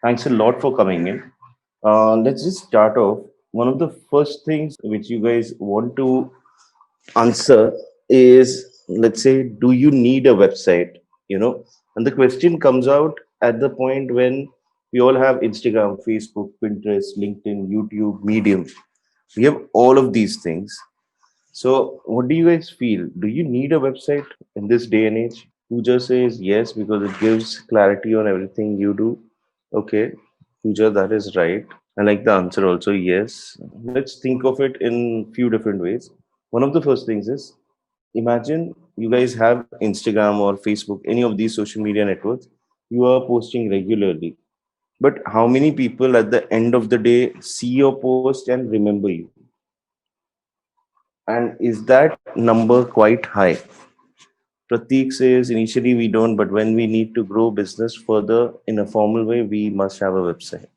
Thanks a lot for coming in. Let's just start off. One of the first things which you guys want to answer is, let's say, do you need a website? And the question comes out at the point when we all have Instagram, Facebook, Pinterest, LinkedIn, YouTube, Medium. We have all of these things. So, what do you guys feel? Do you need a website in this day and age? Pooja says yes because it gives clarity on everything you do. Okay, Pooja, that is right. I like the answer also. Yes. Let's think of it in few different ways. One of the first things is imagine you guys have Instagram or Facebook, any of these social media networks. You are posting regularly. But how many people at the end of the day see your post and remember you? And is that number quite high? Prateek says initially we don't, but when we need to grow business further in a formal way, we must have a website.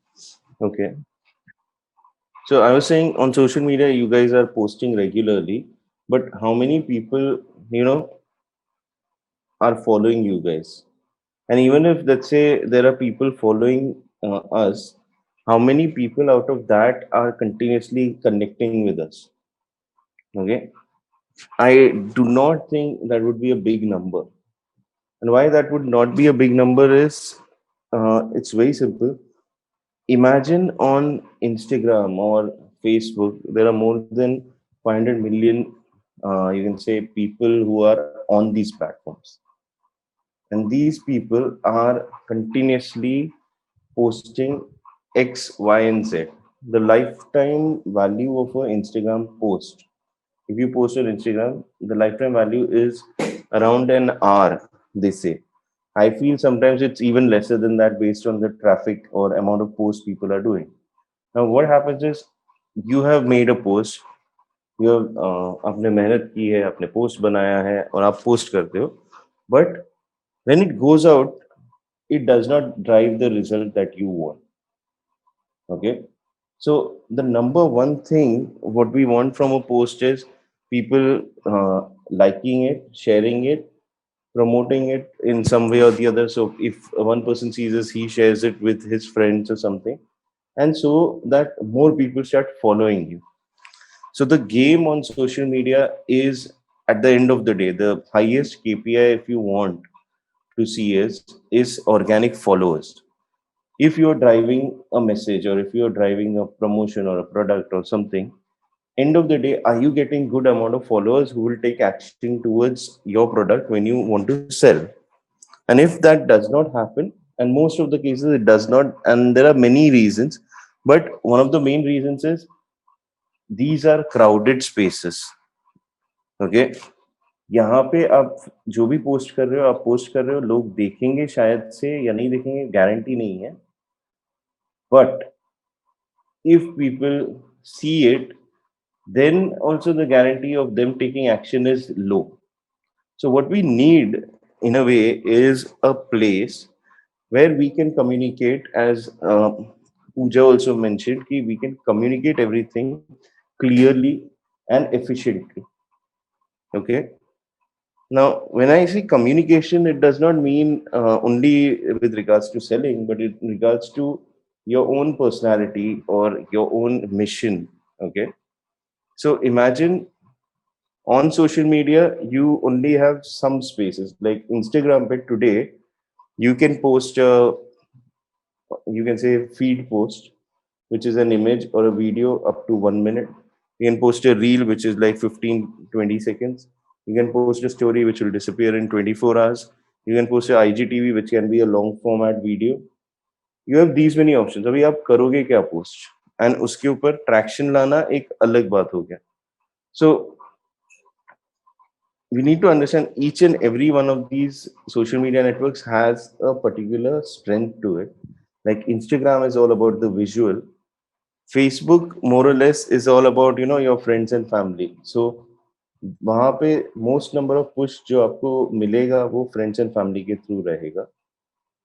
Okay. So I was saying on social media, you guys are posting regularly, but how many people, you know, are following you guys? And even if, let's say, there are people following us, how many people out of that are continuously connecting with us? Okay. I do not think that would be a big number. And why that would not be a big number is it's very simple. Imagine on Instagram or Facebook, there are more than 500 million, you can say, people who are on these platforms. And these people are continuously posting X, Y, and Z. The lifetime value of an Instagram post, if you post on Instagram, the lifetime value is around an hour, they say. I feel sometimes it's even lesser than that based on the traffic or amount of posts people are doing. Now, what happens is you have made a post, you have आपने मेहनत की है, आपने post बनाया है और आप post करते हो, but when it goes out, it does not drive the result that you want. Okay, so the number one thing what we want from a post is people liking it, sharing it, promoting it in some way or the other. So if one person sees this, he shares it with his friends or something, and so that more people start following you. So the game on social media is, at the end of the day, the highest KPI if you want to see is organic followers. If you're driving a message or if you're driving a promotion or a product or something, end of the day, are you getting good amount of followers who will take action towards your product when you want to sell? And if that does not happen, and most of the cases it does not, and there are many reasons, but one of the main reasons is these are crowded spaces. Okay, यहाँ पे आप जो भी post कर रहे हो, आप post कर रहे हो, लोग देखेंगे शायद से या नहीं देखेंगे, गारंटी नहीं है, but if people see it, then also the guarantee of them taking action is low. So, what we need in a way is a place where we can communicate, as Pooja also mentioned, ki we can communicate everything clearly and efficiently. Okay. Now, when I say communication, it does not mean only with regards to selling, but in regards to your own personality or your own mission. Okay. So imagine on social media, you only have some spaces like Instagram. But today, you can post you can say feed post, which is an image or a video up to 1 minute. You can post a reel, which is like 15-20 seconds. You can post a story which will disappear in 24 hours. You can post a IGTV, which can be a long format video. You have these many options. अभी आप करोगे क्या post? And उसके ऊपर traction लाना एक अलग बात हो गया. So we need to understand each and every one of these social media networks has a particular strength to it. Like Instagram is all about the visual. Facebook more or less is all about your friends and family. So वहाँ पे most number of push जो आपको मिलेगा वो friends and family के through रहेगा.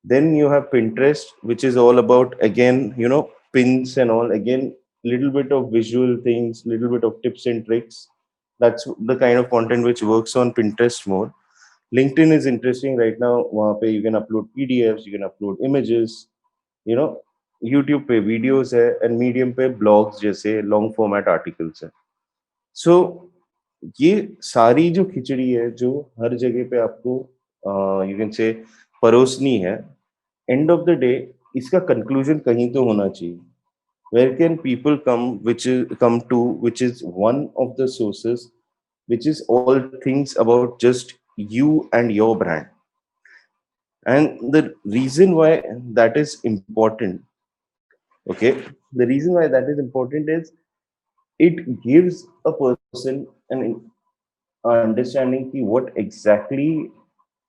Then you have Pinterest, which is all about, again, pins and all. Again, little bit of visual things, little bit of tips and tricks. That's the kind of content which works on Pinterest more. LinkedIn is interesting right now. वहाँ पे you can upload PDFs, you can upload images, you know. YouTube पे videos है and medium पे blogs जैसे long format articles है. सो ये सारी जो खिचड़ी है जो हर जगह पे आपको यू कैन से परोसनी है, एंड ऑफ द डे इसका कंक्लूजन कहीं तो होना चाहिए. Where can people come, which is come to, which is one of the sources, which is all things about just you and your brand. And the reason why that is important, okay, the reason why that is important is it gives a person an understanding ki what exactly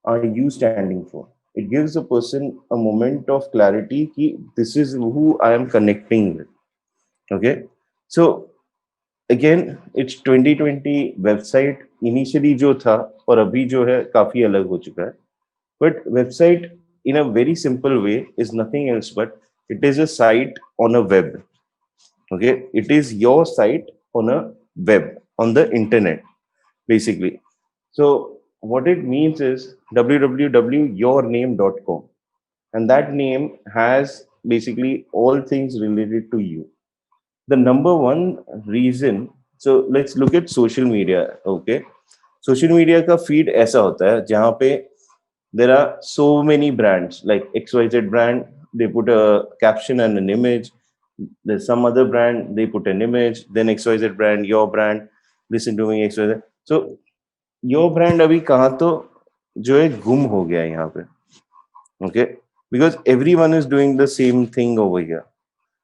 are you standing for. It gives a person a moment of clarity ki this is who I am connecting with. Okay, so again it's 2020 website initially जो था और अभी जो है काफी अलग हो चुका है. But website in a very simple way is nothing else but it is a site on a web. Okay, it is your site on a web on the internet basically. So what it means is www.yourname.com, and that name has basically all things related to you. The number one reason, so let's look at social media. Okay, social media का feed ऐसा होता है जहाँ पे there are so many brands like XYZ brand, they put a caption and an image. There's some other brand, they put an image, then XYZ brand, your brand, listen to me XYZ. So your brand अभी कहाँ तो जो है गुम हो गया है यहाँ पे. Okay, because everyone is doing the same thing over here.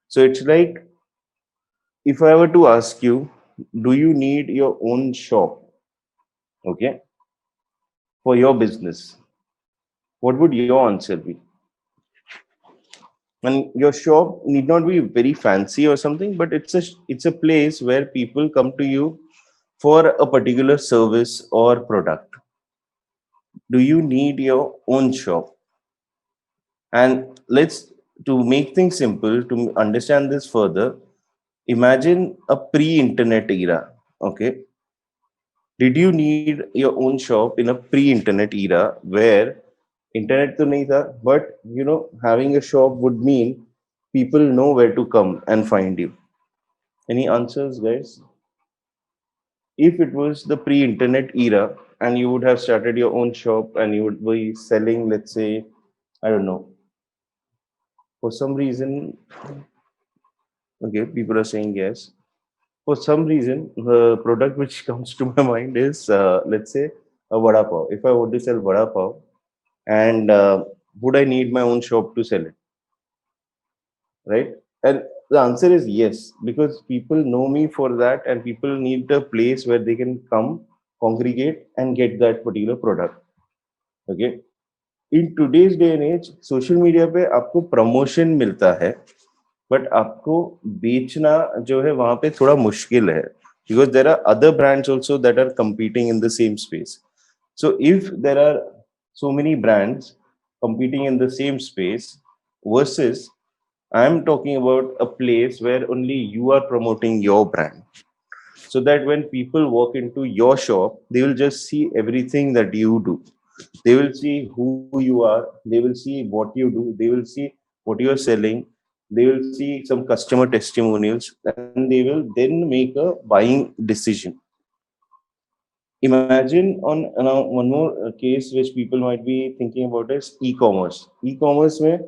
So it's like, if I were to ask you, do you need your own shop, okay, for your business? What would your answer be? And your shop need not be very fancy or something, but it's a place where people come to you for a particular service or product. Do you need your own shop? And let's, to make things simple, to understand this further, imagine a pre-internet era. Okay, did you need your own shop in a pre-internet era where internet to nahi tha, but having a shop would mean people know where to come and find you? Any answers, guys? If it was the pre-internet era and you would have started your own shop and you would be selling, let's say, I don't know, for some reason, okay, people are saying yes. For some reason, the product which comes to my mind is, let's say, a vada pav. If I want to sell vada pav, and would I need my own shop to sell it, right? And the answer is yes, because people know me for that, and people need a place where they can come, congregate, and get that particular product. Okay. In today's day and age, social media पे आपको promotion मिलता है, but आपको बेचना जो है वहां पे थोड़ा मुश्किल है, because there are other brands also that are competing in the same space. So if there are so many brands competing in the same space versus I am talking about a place where only you are promoting your brand, so that when people walk into your shop, they will just see everything that you do. They will see who you are, they will see what you do, they will see what you are selling, they will see some customer testimonials, and they will then make a buying decision. Imagine on now one more case which people might be thinking about is e-commerce. E-commerce where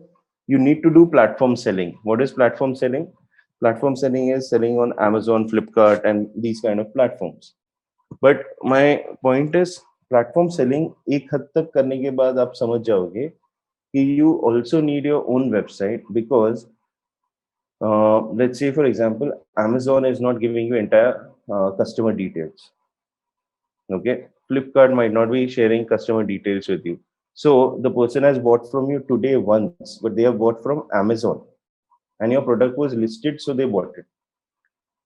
you need to do platform selling. What is platform selling? Platform selling is selling on Amazon, Flipkart, and these kind of platforms. But my point is, platform selling एक हद तक करने के बाद आप समझ जाओगे कि you also need your own website, because let's say for example Amazon is not giving you entire customer details. Okay, Flipkart might not be sharing customer details with you. So the person has bought from you today once, but they have bought from Amazon, and your product was listed, so they bought it.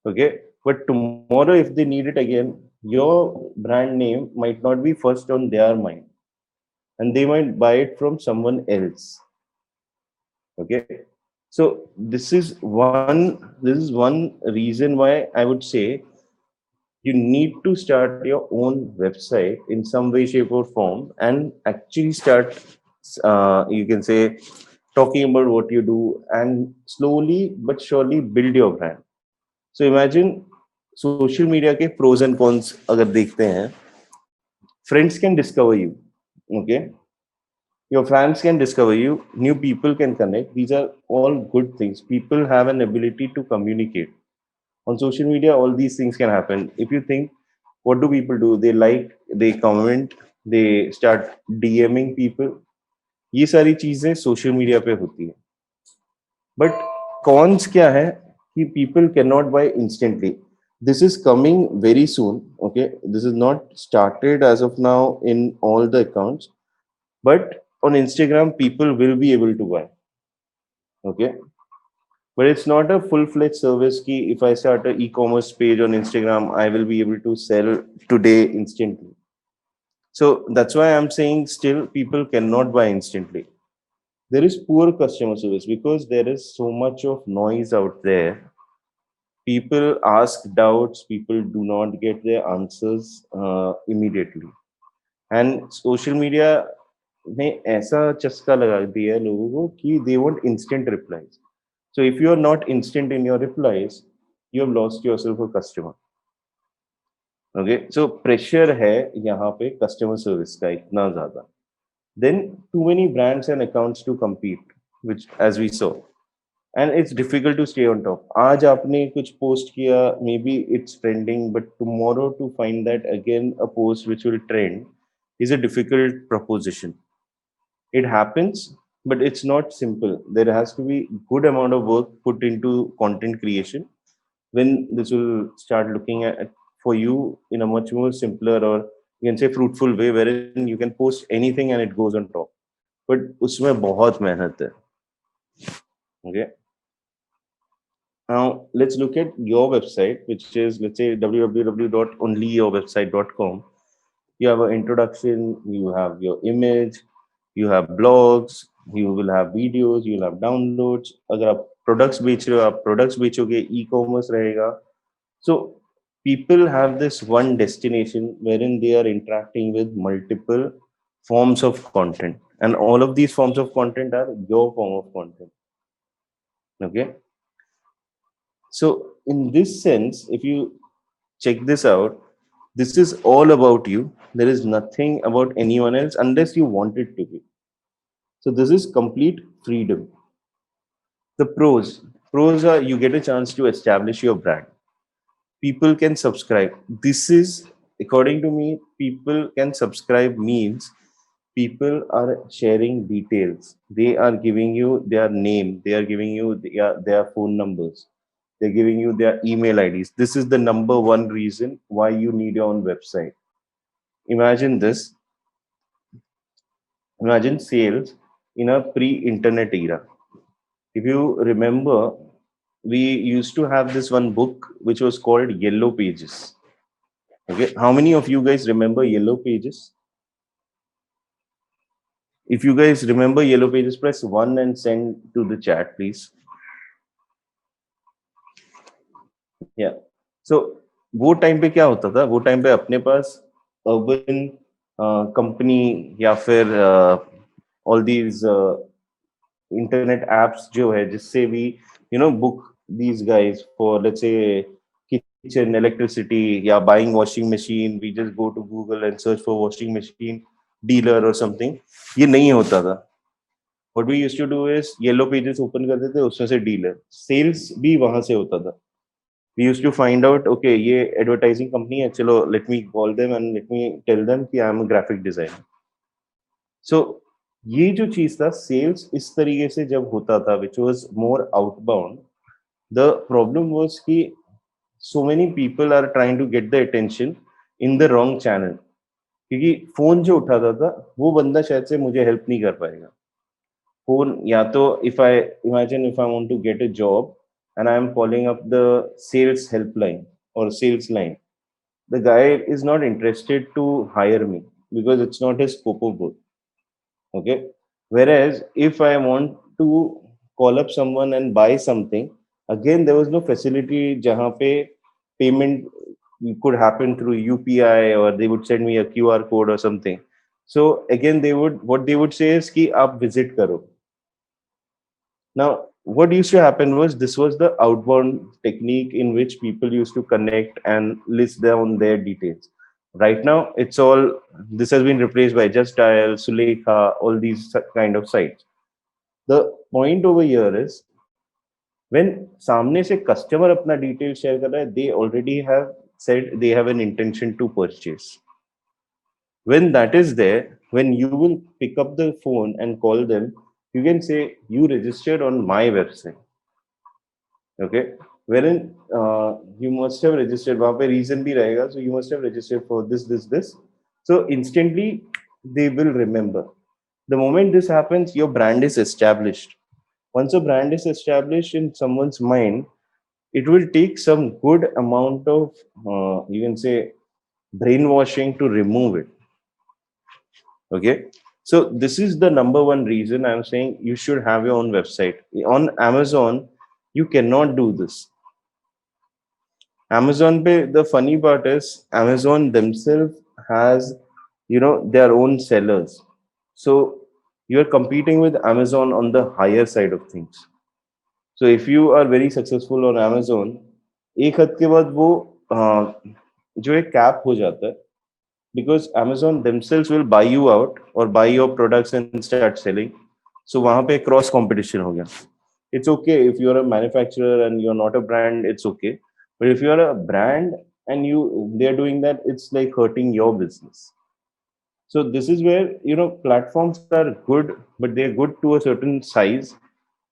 Okay, but tomorrow if they need it again, your brand name might not be first on their mind, and they might buy it from someone else. Okay, so this is one reason why I would say you need to start your own website in some way, shape, or form, and actually start, you can say, talking about what you do, and slowly but surely build your brand. So imagine social media के pros and cons अगर देखते हैं, friends can discover you, okay? Your fans can discover you, new people can connect. These are all good things. People have an ability to communicate. On social media, all these things can happen. If you think, what do people do? They like, they comment, they start DMing people. ये सारी चीजें social media पे होती है. But cons क्या है कि people can not buy instantly. This is coming very soon. Okay, this is not started as of now in all the accounts, but on Instagram people will be able to buy. Okay, but it's not a full-fledged service ki if I start an e-commerce page on Instagram I will be able to sell today instantly. So that's why I'm saying still people cannot buy instantly. There is poor customer service because there is so much of noise out there. People ask doubts, people do not get their answers immediately. And social media ने ऐसा चस्का लगा दिया है लोगों को कि they want instant replies. So if you are not instant in your replies, you have lost yourself a customer. Okay, so pressure है यहाँ पे customer service का इतना ज़्यादा. Then too many brands and accounts to compete, which as we saw, and it's difficult to stay on top. आज आपने कुछ post किया, maybe it's trending, but tomorrow to find that again a post which will trend is a difficult proposition. It happens, but it's not simple. There has to be good amount of work put into content creation. When this will start looking at for you in a much more simpler, or you can say fruitful way, wherein you can post anything and it goes on top. But उसमें बहुत मेहनत है. Okay. Now let's look at your website, which is, let's say, www.onlyyourswebsite.com. You have an introduction, you have your image, you have blogs, you will have videos, you will have downloads. अगर आप products बेच रहे हो, आप products बेचोगे, e-commerce रहेगा. So people have this one destination wherein they are interacting with multiple forms of content, and all of these forms of content are your form of content. Okay. So in this sense, if you check this out, this is all about you. There is nothing about anyone else unless you want it to be. So this is complete freedom. The pros are you get a chance to establish your brand. People can subscribe. This is, according to me, people can subscribe means people are sharing details. They are giving you their name. They are giving you their phone numbers. They're giving you their email IDs. This is the number one reason why you need your own website. Imagine this. Imagine sales in a pre-internet era. If you remember, we used to have this one book which was called Yellow Pages. Okay, how many of you guys remember Yellow Pages? If you guys remember Yellow Pages, press 1 and send to the chat, please. Yeah. So वो time पे क्या होता था? वो time पे अपने पास urban company या फिर ऑल दीज इंटरनेट एप्स जो है जिससे भी book these guys for, let's say, kitchen electricity, या buying washing machine, we just go to Google and search for washing machine dealer or something. ये नहीं होता था. What we used to do is Yellow Pages open करते थे, उसमें से dealer sales भी वहां से होता था. We used to find out, okay, ये advertising company है, चलो let me call them and let me tell them कि I am a graphic designer. So ये जो चीज था सेल्स इस तरीके से जब होता था, which was more outbound, the problem was कि so many people are trying to get the attention in the wrong channel. क्योंकि फोन जो उठाता था वो बंदा शायद से मुझे हेल्प नहीं कर पाएगा. फोन या तो if I imagine if I want to get a job and I am calling up the sales helpline or sales line, the guy is not interested to hire me because it's not his scope of work. Okay. Whereas if I want to call up someone and buy something, again there was no facility jahan pe payment could happen through UPI, or they would send me a QR code or something. So again they would, what they would say is कि आप visit करो. Now, what used to happen was this was the outbound technique in which people used to connect and list down their details. Right now, it's all this has been replaced by Just Dial, Sulekha, all these kind of sites. The point over here is when सामने से customer अपना detail share कर रहा है, they already have said they have an intention to purchase. When that is there, when you will pick up the phone and call them, you can say you registered on my website. Okay, wherein you must have registered, वहाँ पे reason भी रहेगा, so you must have registered for this, so instantly they will remember. The moment this happens, your brand is established. Once a brand is established in someone's mind, it will take some good amount of you can say brainwashing to remove it. Okay, so this is the number one reason I'm saying you should have your own website. On Amazon you cannot do this. Amazon pay, the funny part is Amazon themselves has, their own sellers. So you're competing with Amazon on the higher side of things. So if you are very successful on Amazon, एक हद के बाद वो जो एक cap हो जाता है, because Amazon themselves will buy you out or buy your products and start selling. So वहाँ पे cross competition हो गया. It's okay if you're a manufacturer and you're not a brand, it's okay. But if you're a brand and they're doing that, it's like hurting your business. So this is where platforms are good, but they're good to a certain size.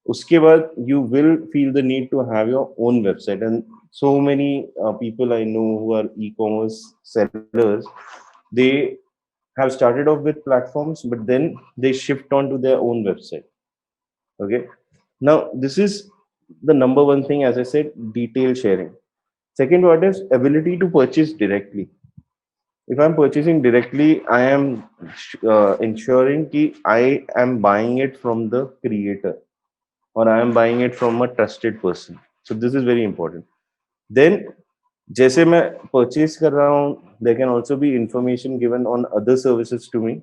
उसके बाद you will feel the need to have your own website, and so many people I know who are e-commerce sellers, they have started off with platforms, but then they shift on to their own website. Okay, now this is the number one thing, as I said, detail sharing. Second one is ability to purchase directly. If I'm purchasing directly, I am ensuring that I am buying it from the creator, or I am buying it from a trusted person. So this is very important. Then जैसे मैं purchase कर रहा हूँ, there can also be information given on other services to me.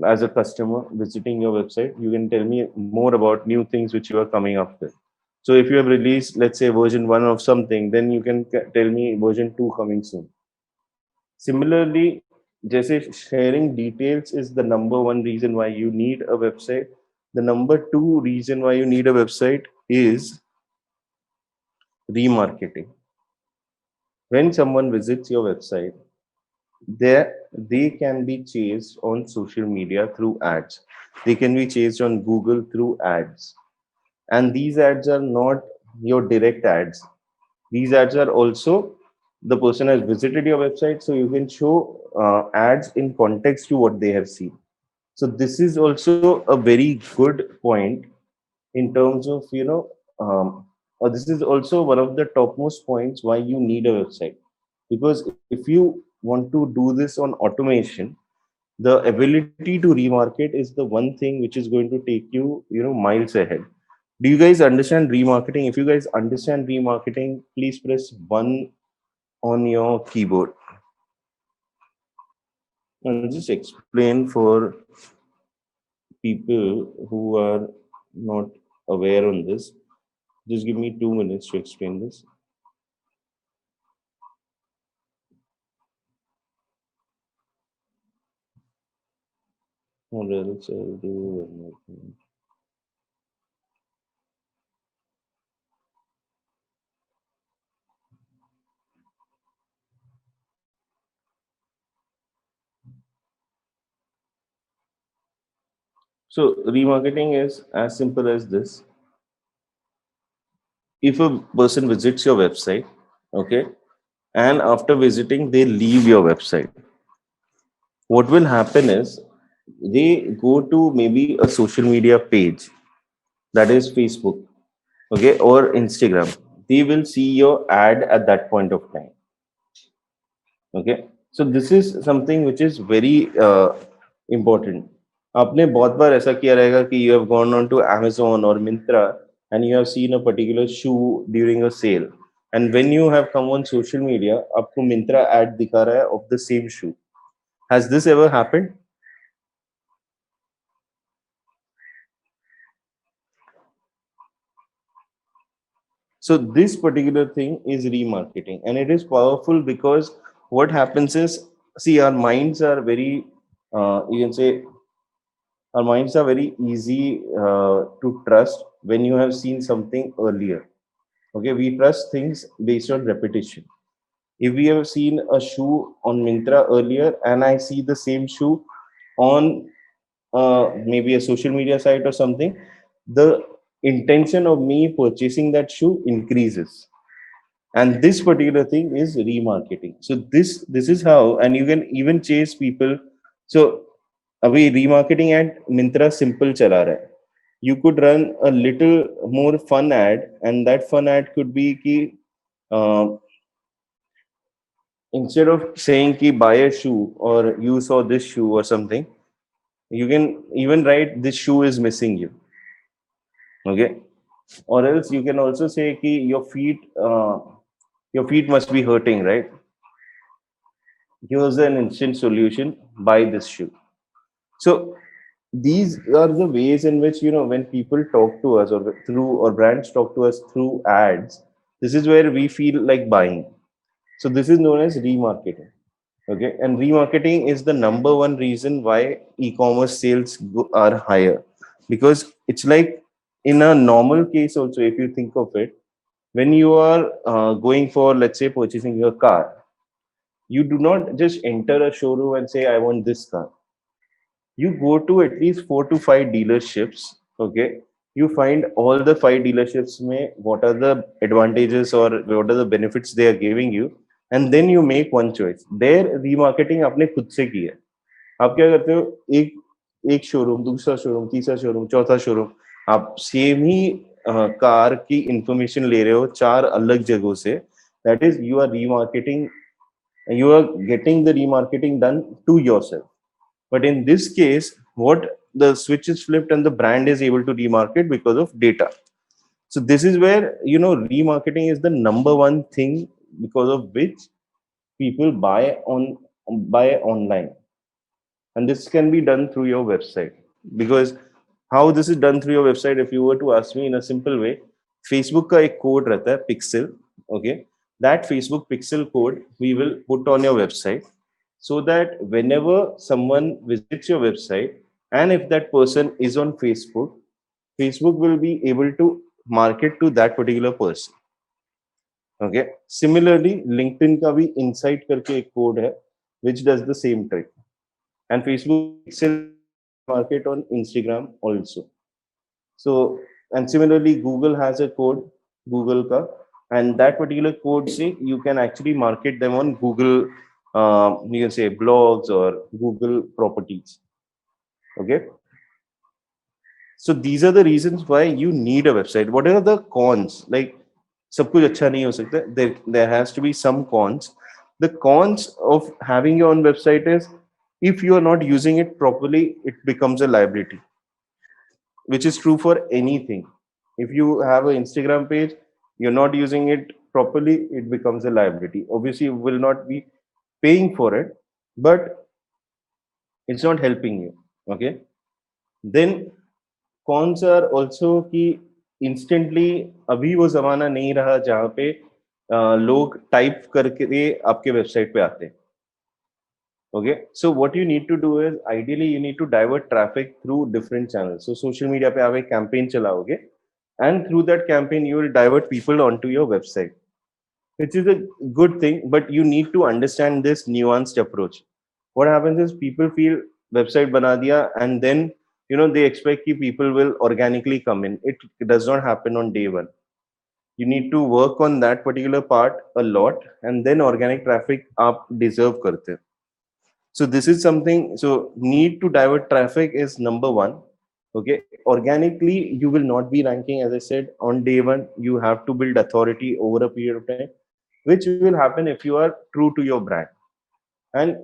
As a customer visiting your website, you can tell me more about new things which you are coming up with. So if you have released, let's say, version 1 of something, then you can tell me version 2 coming soon. Similarly, जैसे sharing details is the number one reason why you need a website. The number two reason why you need a website is remarketing. When someone visits your website, they can be chased on social media through ads. They can be chased on Google through ads. And these ads are not your direct ads. These ads are also the person has visited your website, so you can show ads in context to what they have seen. So this is also a very good point in terms of this is also one of the topmost points why you need a website, because if you want to do this on automation, the ability to remarket is the one thing which is going to take you miles ahead. Do you guys understand remarketing? If you guys understand remarketing, please press 1 on your keyboard. I'll just explain for people who are not aware on this. Just give me 2 minutes to explain this. What else I'll do one more thing. So remarketing is as simple as this. If a person visits your website, okay, and after visiting they leave your website, what will happen is they go to maybe a social media page, that is Facebook, okay, or Instagram. They will see your ad at that point of time. Okay, so this is something which is very important. आपने बहुत बार ऐसा किया रहेगा कि you have gone on to Amazon or Myntra and you have seen a particular shoe during a sale, and when you have come on social media आपको Myntra ad दिखा रहा है of the same shoe. Has this ever happened? So this particular thing is remarketing, and it is powerful because what happens is, see, our minds are very, you can say, our minds are very easy to trust when you have seen something earlier. Okay, we trust things based on repetition. If we have seen a shoe on Mintra earlier, and I see the same shoe on maybe a social media site or something, the intention of me purchasing that shoe increases, and this particular thing is remarketing. So this is how, and you can even chase people. So अभी remarketing at Mintra simple चला रहा है. You could run a little more fun ad, and that fun ad could be कि uh, instead of saying कि buy a shoe or you saw this shoe or something, you can even write this shoe is missing you. Okay, or else you can also say कि your feet must be hurting, right? Here's an instant solution: buy this shoe. So these are the ways in which, when people talk to us, or through, or brands talk to us through ads, this is where we feel like buying. So this is known as remarketing. Okay, and remarketing is the number one reason why e-commerce sales are higher, because it's like, in a normal case also, if you think of it, when you are going for, let's say, purchasing your car, you do not just enter a showroom and say, I want this car. You go to at least 4 to 5 dealerships. Okay, you find all the 5 dealerships may what are the advantages or what are the benefits they are giving you, and then you make one choice. Their remarketing आपने खुद से की है. आप क्या करते हो, एक एक शोरूम, दूसरा शोरूम, तीसरा शोरूम, चौथा शोरूम, आप सेम ही कार की इंफॉर्मेशन ले रहे हो 4 अलग जगहों से. That is, you are remarketing, you are getting the remarketing done to yourself. But in this case, what the switch is flipped, and the brand is able to remarket because of data. So this is where, remarketing is the number one thing because of which people buy online, and this can be done through your website. Because how this is done through your website, if you were to ask me in a simple way, Facebook का एक code रहता है pixel. Okay, that Facebook pixel code we will put on your website, so that whenever someone visits your website, and if that person is on Facebook, Facebook will be able to market to that particular person. Okay, similarly LinkedIn का भी insight करके एक code है which does the same trick, and Facebook pixel market on Instagram also. So, and similarly Google has a code, Google ka, and that particular code say you can actually market them on Google, you can say blogs or Google properties. Okay, so these are the reasons why you need a website. What are the cons? Like, सब कुछ अच्छा नहीं हो सकता. There has to be some cons. The cons of having your own website is, if you are not using it properly, it becomes a liability, which is true for anything. If you have an Instagram page, you're not using it properly, it becomes a liability. Obviously, you will not be paying for it, but it's not helping you. Okay. Then cons are also कि instantly अभी वो जमाना नहीं रहा जहाँ पे लोग type करके आपके वेबसाइट पे आते हैं. Okay, so what you need to do is, ideally you need to divert traffic through different channels. So social media पे आप एक campaign चलाओगे, and through that campaign you will divert people onto your website, which is a good thing. But you need to understand this nuanced approach. What happens is, people feel website बना दिया, and then they expect कि people will organically come in. It does not happen on day one. You need to work on that particular part a lot, and then organic traffic आप deserve करते हो. So this is something. So need to divert traffic is number one. Okay, organically you will not be ranking, as I said, on day one. You have to build authority over a period of time, which will happen if you are true to your brand. And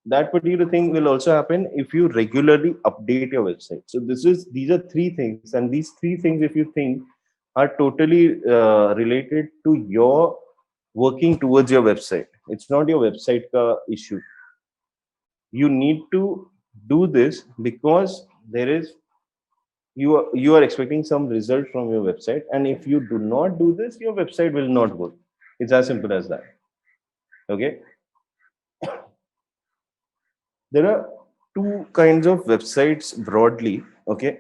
that particular thing will also happen if you regularly update your website. So these are three things, and these three things, if you think, are totally related to your working towards your website. It's not your website ka issue. You need to do this because there is you are expecting some result from your website, and if you do not do this, your website will not work. It's as simple as that. Okay. There are two kinds of websites broadly. Okay,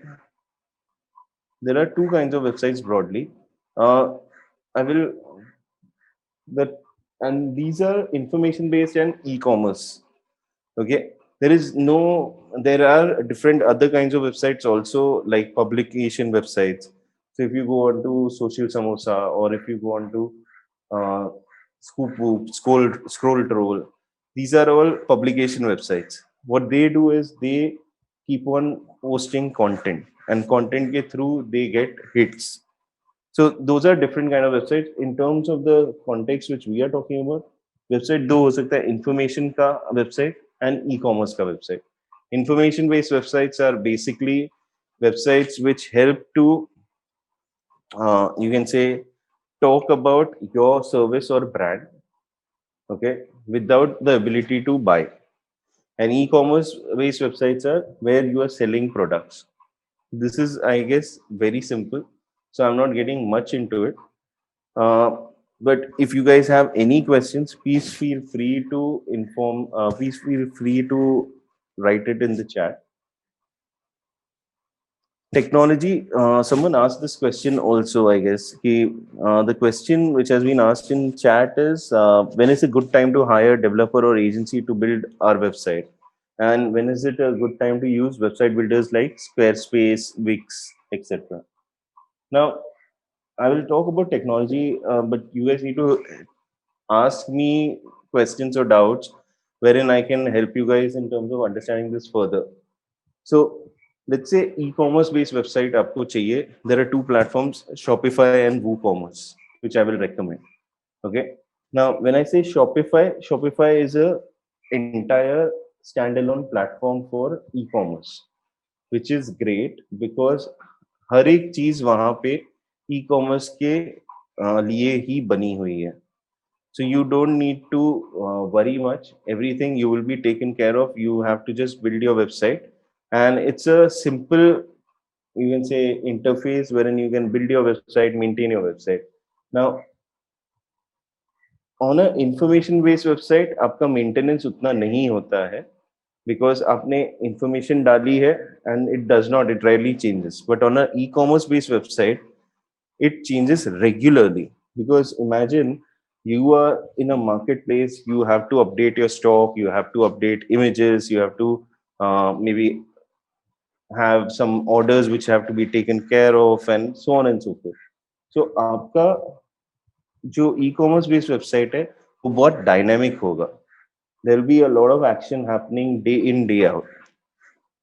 there are two kinds of websites broadly. I will that and these are information based and e-commerce. Okay, there are different other kinds of websites also, like publication websites. So if you go on to Social Samosa, or if you go on to uh, Scoop Whoop, Scroll Troll, these are all publication websites. What they do is they keep on posting content, and content ke through they get hits. So those are different kind of websites. In terms of the context which we are talking about, website दो हो सकता है, information का website and e-commerce का website. Information based websites are basically websites which help to you can say talk about your service or brand, okay, without the ability to buy. And e-commerce based websites are where you are selling products. This is, I guess, very simple. So I'm not getting much into it. But if you guys have any questions, please feel free to inform. Please feel free to write it in the chat. Technology. Someone asked this question also. I guess the question which has been asked in chat is, when is a good time to hire developer or agency to build our website, and when is it a good time to use website builders like Squarespace, Wix, etc. Now, I will talk about technology, but you guys need to ask me questions or doubts wherein I can help you guys in terms of understanding this further. So let's say e-commerce based website aapko chahiye. There are two platforms, Shopify and WooCommerce, which I will recommend. Okay. Now, when I say Shopify, Shopify is a entire standalone platform for e-commerce, which is great because हर एक चीज वहां पे e-commerce के लिए ही बनी हुई है. So you don't need to worry much. Everything you will be taken care of. You have to just build your website, and it's a simple, you can say, interface wherein you can build your website, maintain your website. Now, on a information based website, आपका maintenance उतना नहीं होता है because आपने information डाली है and it rarely changes. But on a e-commerce based website, it changes regularly, because imagine you are in a marketplace, you have to update your stock, you have to update images, you have to maybe have some orders which have to be taken care of, and so on and so forth. So आपका जो e-commerce based website है वो बहुत dynamic होगा. There will be a lot of action happening day in day out.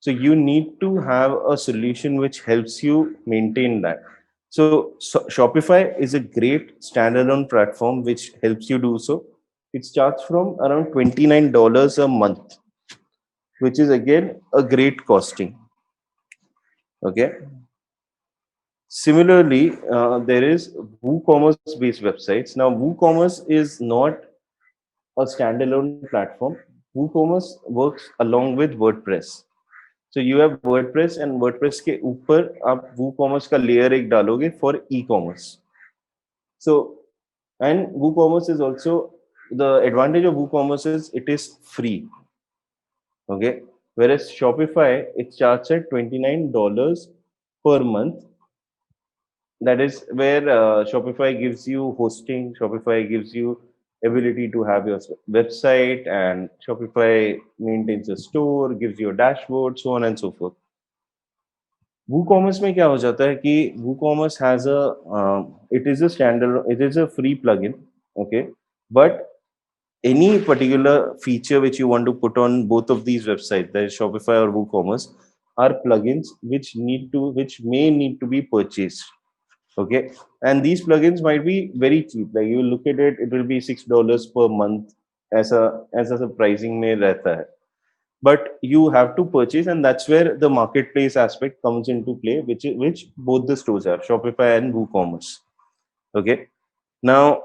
So you need to have a solution which helps you maintain that. So Shopify is a great standalone platform which helps you do so. It starts from around $29 a month, which is again a great costing. Okay. Similarly, there is WooCommerce based websites. Now, WooCommerce is not a standalone platform. WooCommerce works along with WordPress. So you have WordPress, and WordPress के ऊपर आप WooCommerce का layer एक डालोगे for e-commerce. So, and WooCommerce is also, the advantage of WooCommerce is it is free. Okay. Whereas Shopify, it starts at $29 per month. That is where Shopify gives you hosting, Shopify gives you ability to have your website, and Shopify maintains a store, gives you a dashboard, so on and so forth. WooCommerce में क्या हो जाता है कि WooCommerce has a it is a standard, it is a free plugin, okay, but any particular feature which you want to put on both of these websites, that is Shopify or WooCommerce, are plugins which may need to be purchased. Okay, and these plugins might be very cheap. Like you look at it, it will be $6 per month as a pricing में रहता है. But you have to purchase, and that's where the marketplace aspect comes into play, which both the stores are, Shopify and WooCommerce. Okay, now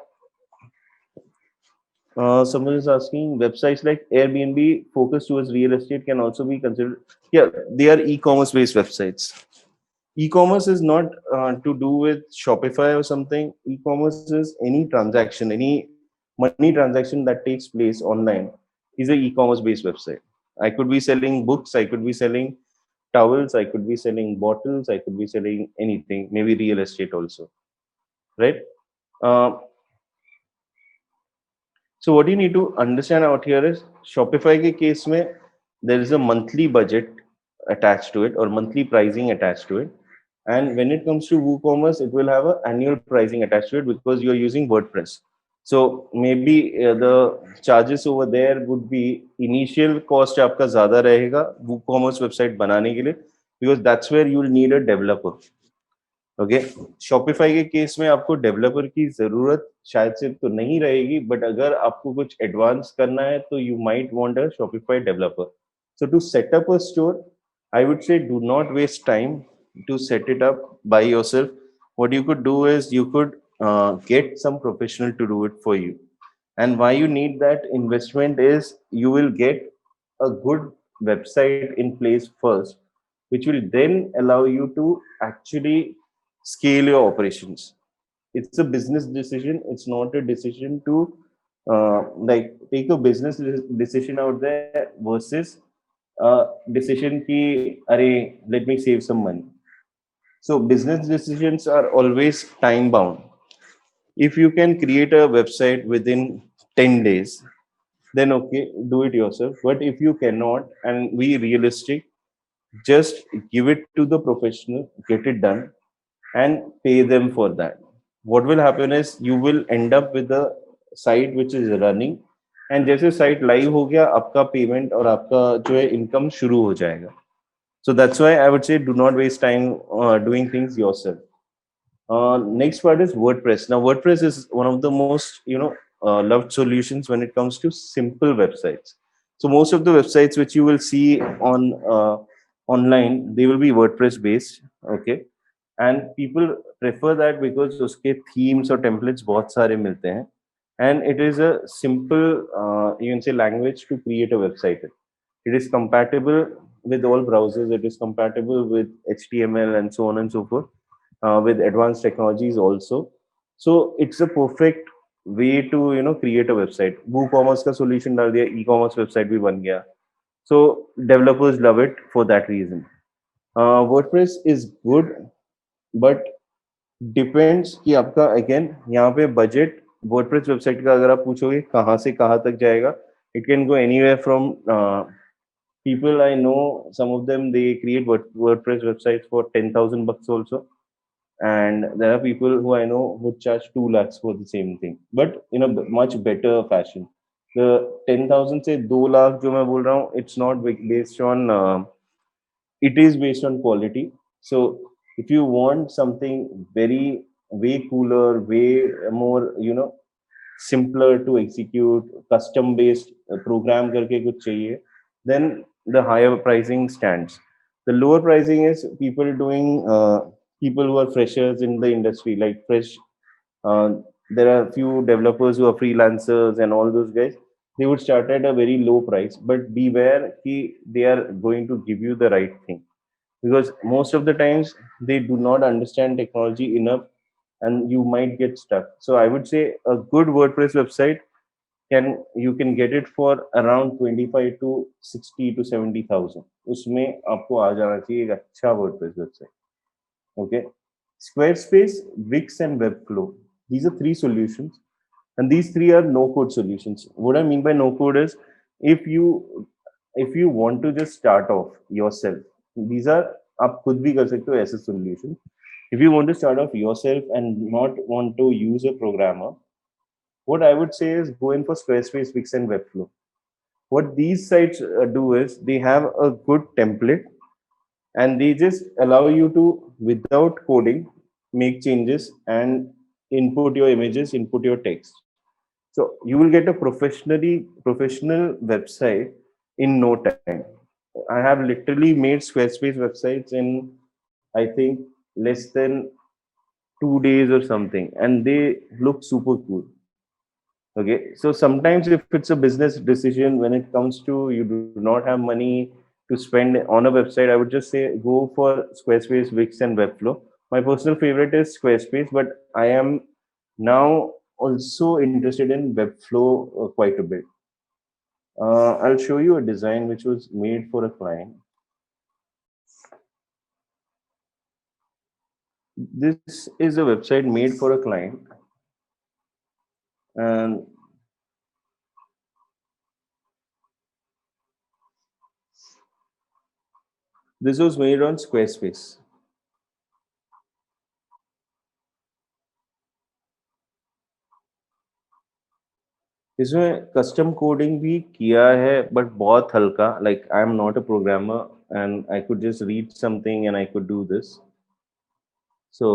someone is asking, websites like Airbnb focused towards real estate can also be considered. Yeah, they are e-commerce based websites. E-commerce is not to do with Shopify or something. E-commerce is any transaction, any money transaction that takes place online is a e-commerce based website. I could be selling books, I could be selling towels, I could be selling bottles, I could be selling anything, maybe real estate also, right? uh, so what you need to understand out here is Shopify ke case mein there is a monthly budget attached to it or monthly pricing attached to it. And when it comes to WooCommerce, it will have an annual pricing attached to it because you are using WordPress. So maybe the charges over there would be initial cost आपका ज़्यादा रहेगा WooCommerce website बनाने के लिए because that's where you will need a developer. Okay, Shopify के case में आपको developer की जरूरत शायद से तो नहीं रहेगी, बट अगर आपको कुछ एडवांस करना है तो you might want a Shopify developer. So to set up a store, I would say do not waste time to set it up by yourself. What you could do is you could get some professional to do it for you. And why you need that investment is you will get a good website in place first, which will then allow you to actually scale your operations. It's a business decision. It's not a decision to like take a business decision out there versus decision ki are let me save some money. So business decisions are always time bound. If you can create a website within 10 days, then okay, do it yourself. But if you cannot, and be realistic, just give it to the professional, get it done, and pay them for that. What will happen is you will end up with a site which is running, and जैसे site live हो गया, आपका payment और आपका जो है income शुरू हो जाएगा. So that's why I would say do not waste time doing things yourself. Next part is WordPress. Now WordPress is one of the most loved solutions when it comes to simple websites. So most of the websites which you will see on online, they will be WordPress based. Okay, and people prefer that because उसके themes और templates बहुत सारे मिलते हैं, and it is a simple you can say language to create a website. It is compatible with all browsers. It is compatible with HTML and so on and so forth, with advanced technologies also. So it's a perfect way to create a website. WooCommerce का solution डाल दिया, e-commerce website भी बन गया. So developers love it for that reason. WordPress is good, but depends कि आपका again यहाँ पे बजट. वर्डप्रेस वेबसाइट का अगर आप पूछोगे कहाँ से कहाँ तक जाएगा, it can go anywhere from people I know, some of them they create WordPress websites for 10,000 bucks also, and there are people who I know who charge 2 lakhs for the same thing, but in a much better fashion. The 10,000 से 2 लाख जो मैं बोल रहा हूँ, it's not based on it is based on quality. So if you want something very way cooler, way more, simpler to execute, custom based program करके कुछ चाहिए, then the higher pricing stands. The lower pricing is people doing people who are freshers in the industry, like fresh. Uh, there are few developers who are freelancers and all those guys. They would start at a very low price, but beware कि they are going to give you the right thing, because most of the times they do not understand technology enough and you might get stuck. So I would say a good WordPress website you can get it for around 25 to 60 to 70,000. उसमें आपको आ जाना चाहिए एक अच्छा WordPress website. Okay. Squarespace, Wix, and Webflow. These are three solutions, and these three are no-code solutions. What I mean by no-code is if you want to just start off yourself, these are आप खुद भी कर सकते हो ऐसे solution. If you want to start off yourself and not want to use a programmer, what I would say is go in for Squarespace, Wix, and Webflow. What these sites do is they have a good template, and they just allow you to, without coding, make changes and input your images, input your text. So you will get a professional website in no time. I have literally made Squarespace websites in, I think, less than 2 days or something, and they look super cool. Okay, so sometimes if it's a business decision, when it comes to you do not have money, to spend on a website, I would just say go for Squarespace, Wix, and Webflow. My personal favorite is Squarespace, but I am now also interested in Webflow quite a bit. I'll show you a design which was made for a client. This is a website made for a client, and this was made on Squarespace. इसमें custom coding भी किया है but बहुत हल्का like I am not a programmer and I could just read something and I could do this so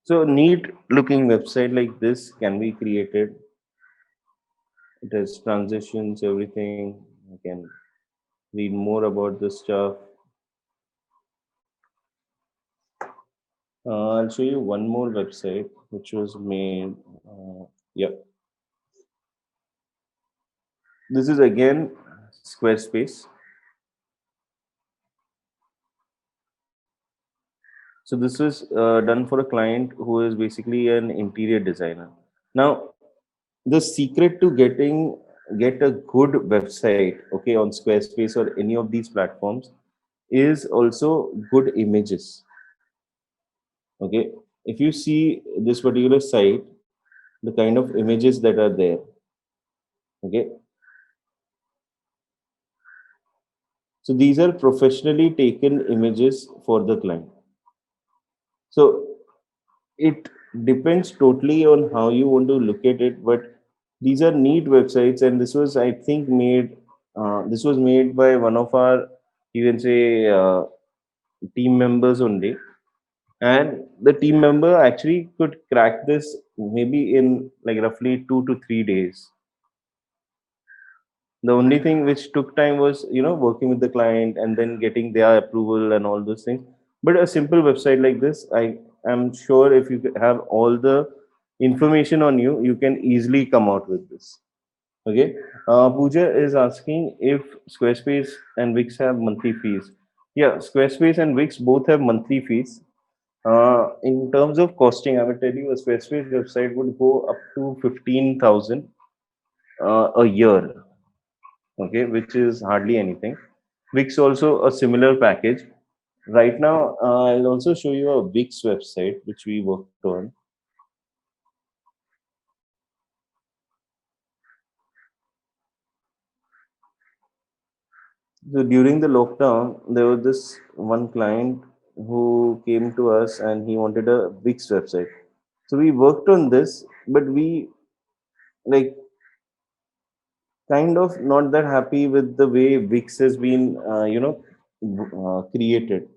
so neat looking website like this can be created. It has transitions, everything. You can read more about this stuff. I'll show you one more website which was made. Yeah, this is again Squarespace. So this was done for a client who is basically an interior designer. Now, the secret to get a good website, okay, on Squarespace or any of these platforms, is also good images. Okay, if you see this particular site, the kind of images that are there, okay, so these are professionally taken images for the client. So it depends totally on how you want to look at it, but these are neat websites, and this was, I think, made. This was made by one of our, you can say, team members only, and the team member actually could crack this maybe in like roughly 2 to 3 days. The only thing which took time was, working with the client and then getting their approval and all those things. But a simple website like this, I am sure if you have all the information on you, you can easily come out with this. Okay. Pooja is asking if Squarespace and Wix have monthly fees. Yeah, Squarespace and Wix both have monthly fees. In terms of costing, I will tell you a Squarespace website would go up to 15,000 a year, okay, which is hardly anything. Wix also a similar package. Right now, I'll also show you a Wix website which we worked on. So during the lockdown, there was this one client who came to us and he wanted a Wix website. So we worked on this, but we like kind of not that happy with the way Wix has been, created.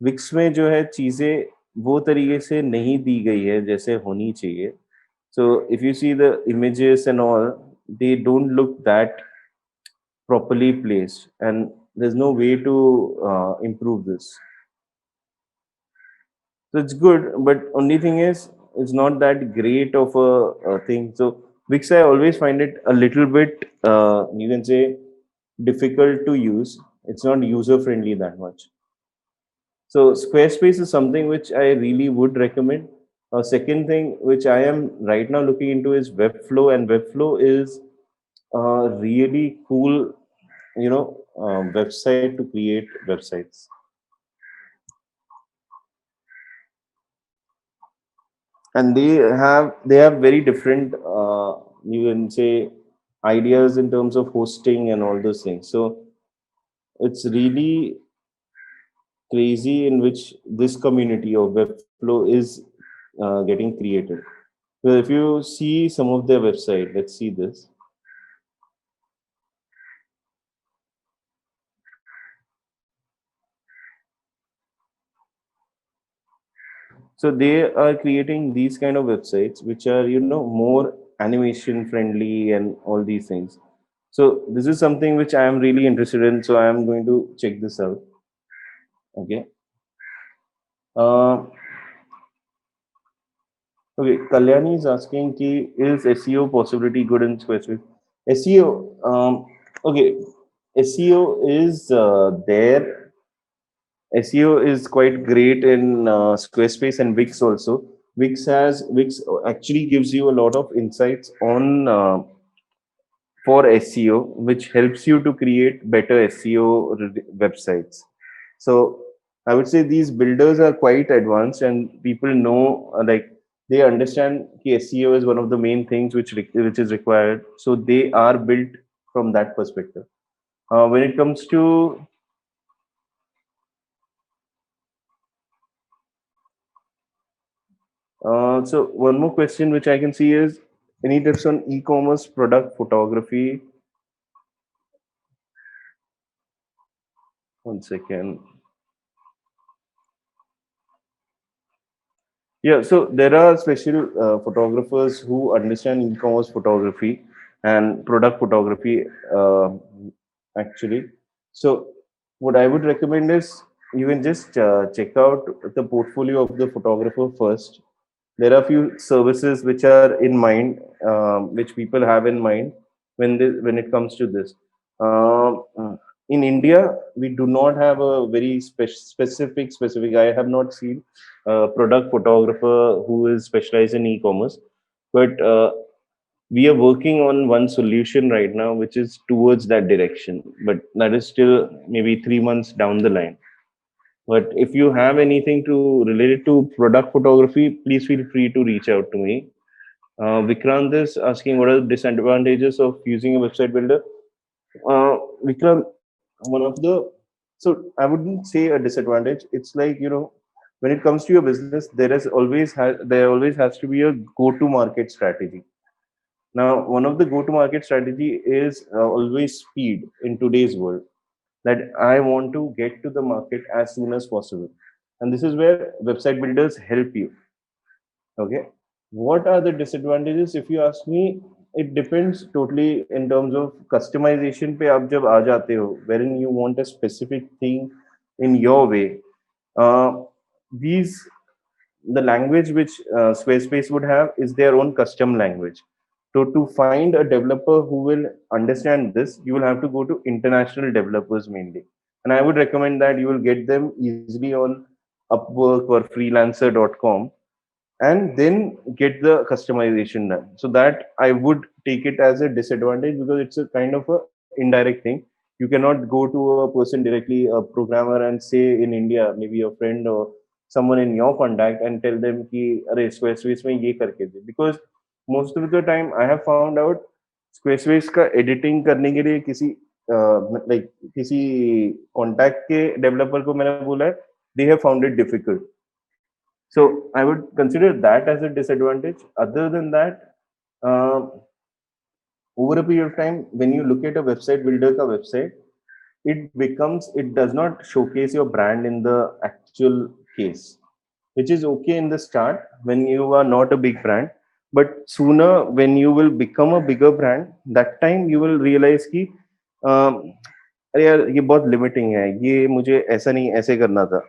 Wix में जो है चीज़ें वो तरीके से नहीं दी गई है जैसे होनी चाहिए. So if you see the images and all, they don't look that properly placed, and there's no way to improve this. So it's good, but only thing is it's not that great of a thing. So Wix, I always find it a little bit, you can say, difficult to use. It's not user friendly that much. So Squarespace is something which I really would recommend. A second thing which I am right now looking into is Webflow, and Webflow is a really cool, website to create websites. And they have very different, you can say, ideas in terms of hosting and all those things. So it's really crazy in which this community of Webflow is getting created. So if you see some of their website, let's see this. So they are creating these kind of websites which are, more animation friendly and all these things. So this is something which I am really interested in. So I am going to check this out. Okay. Uh, okay, Kalyani is asking ki, is SEO possibility good in Squarespace? SEO, okay, SEO is there. SEO is quite great in Squarespace and Wix also. Wix actually gives you a lot of insights on for SEO, which helps you to create better SEO websites. So I would say these builders are quite advanced, and people know like they understand ki SEO is one of the main things which is required. So they are built from that perspective. When it comes to so one more question which I can see is any tips on e-commerce product photography? One second. Yeah, so there are special photographers who understand e-commerce photography and product photography, actually. So, what I would recommend is you can just check out the portfolio of the photographer first. There are few services which are in mind, which people have in mind when it comes to this. In India, we do not have a very specific. I have not seen a product photographer who is specialized in e-commerce, but we are working on one solution right now, which is towards that direction. But that is still maybe 3 months down the line. But if you have anything to related to product photography, please feel free to reach out to me. Vikrant is asking what are the disadvantages of using a website builder. Vikrant, one of the so I wouldn't say a disadvantage. It's like when it comes to your business, there always has to be a go-to market strategy. Now, one of the go-to market strategy is always speed in today's world. That I want to get to the market as soon as possible, and this is where website builders help you. Okay, what are the disadvantages? If you ask me, it depends totally in terms of customization. पे आप जब आ जाते हो, wherein you want a specific thing in your way. Uh, these the language which Squarespace would have is their own custom language. So to find a developer who will understand this, you will have to go to international developers mainly. And I would recommend that you will get them easily on Upwork or freelancer.com and then get the customization done. So that I would take it as a disadvantage because it's a kind of a indirect thing. You cannot go to a person directly, a programmer, and say in India, maybe your friend or someone in your contact, and tell them कि अरे Squarespace में ये करके दे, because most of the time I have found out Squarespace का editing करने के लिए like किसी contact के developer को मैंने बोला है, they have found it difficult. So I would consider that as a disadvantage. Other than that, uh, over a period of time, when you look at a website builder ka website, it does not showcase your brand in the actual case, which is okay in the start when you are not a big brand. But sooner, when you will become a bigger brand, that time you will realize कि um, अरे यार ये बहुत limiting है, ये मुझे ऐसा नहीं ऐसे करना था.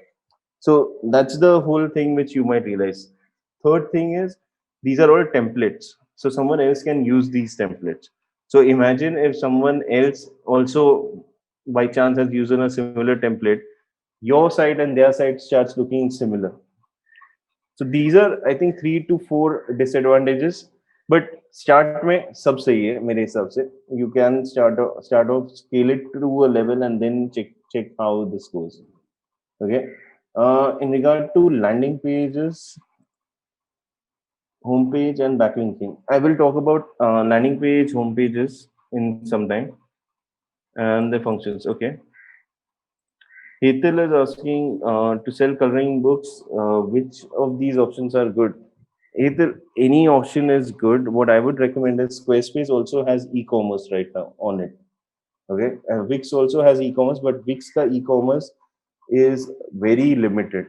So that's the whole thing which you might realize. Third thing is these are all templates. So someone else can use these templates. So imagine if someone else also by chance has used a similar template, your site and their site starts looking similar. So these are I think 3 to 4 disadvantages. But start में सब सही है मेरे हिसाब से. You can start off, scale it to a level, and then check how this goes. Okay. In regard to landing pages, homepage, and backlinking, I will talk about landing page, homepages in some time, and the functions. Okay. Hetal is asking to sell coloring books. Which of these options are good? Either any option is good. What I would recommend is Squarespace also has e-commerce right now on it. Okay, Wix also has e-commerce, but Wix ka e-commerce is very limited.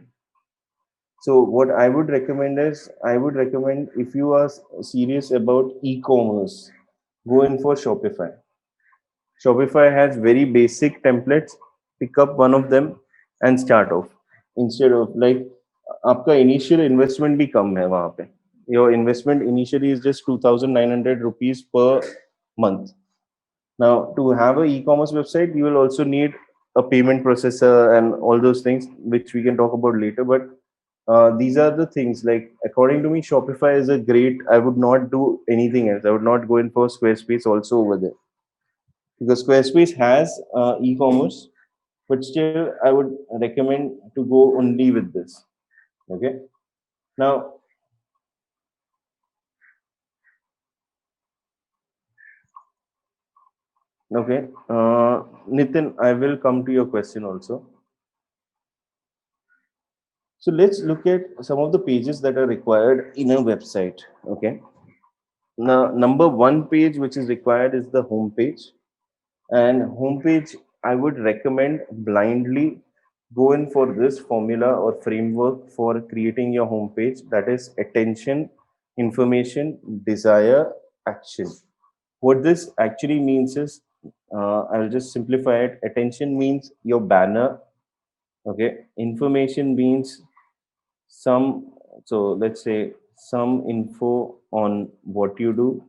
So what I would recommend is I would recommend if you are serious about e-commerce, go in for Shopify. Shopify has very basic templates. Pick up one of them and start off. Instead of like आपका initial investment भी कम है वहां पे. Your investment initially is just 2,900 rupees per month. Now, to have a e-commerce website, you will also need a payment processor and all those things, which we can talk about later. But these are the things. Like according to me, Shopify is a great. I would not do anything else. I would not go in for Squarespace also over there, because Squarespace has e-commerce, but still I would recommend to go only with this. Okay. Now, okay, Nitin, I will come to your question also. So let's look at some of the pages that are required in a website. Okay. Now, number one page which is required is the home page. And homepage, I would recommend blindly go in for this formula or framework for creating your homepage. That is attention, information, desire, action. What this actually means is, I'll just simplify it. Attention means your banner. Okay. Information means some, so let's say some info on what you do.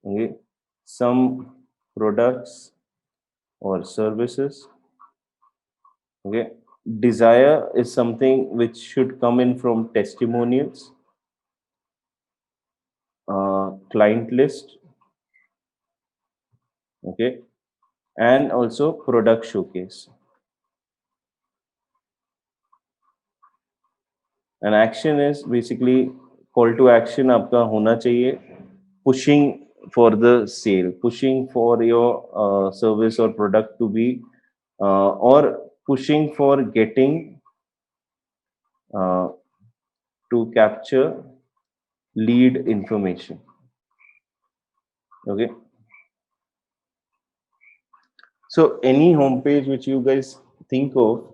Okay. Some products or services. Okay. Desire is something which should come in from testimonials, client list, okay, and also product showcase. And action is basically call to action आपका होना चाहिए, pushing for the sale, pushing for your service or product to be, or pushing for getting uh, to capture lead information. Okay. So any homepage which you guys think of,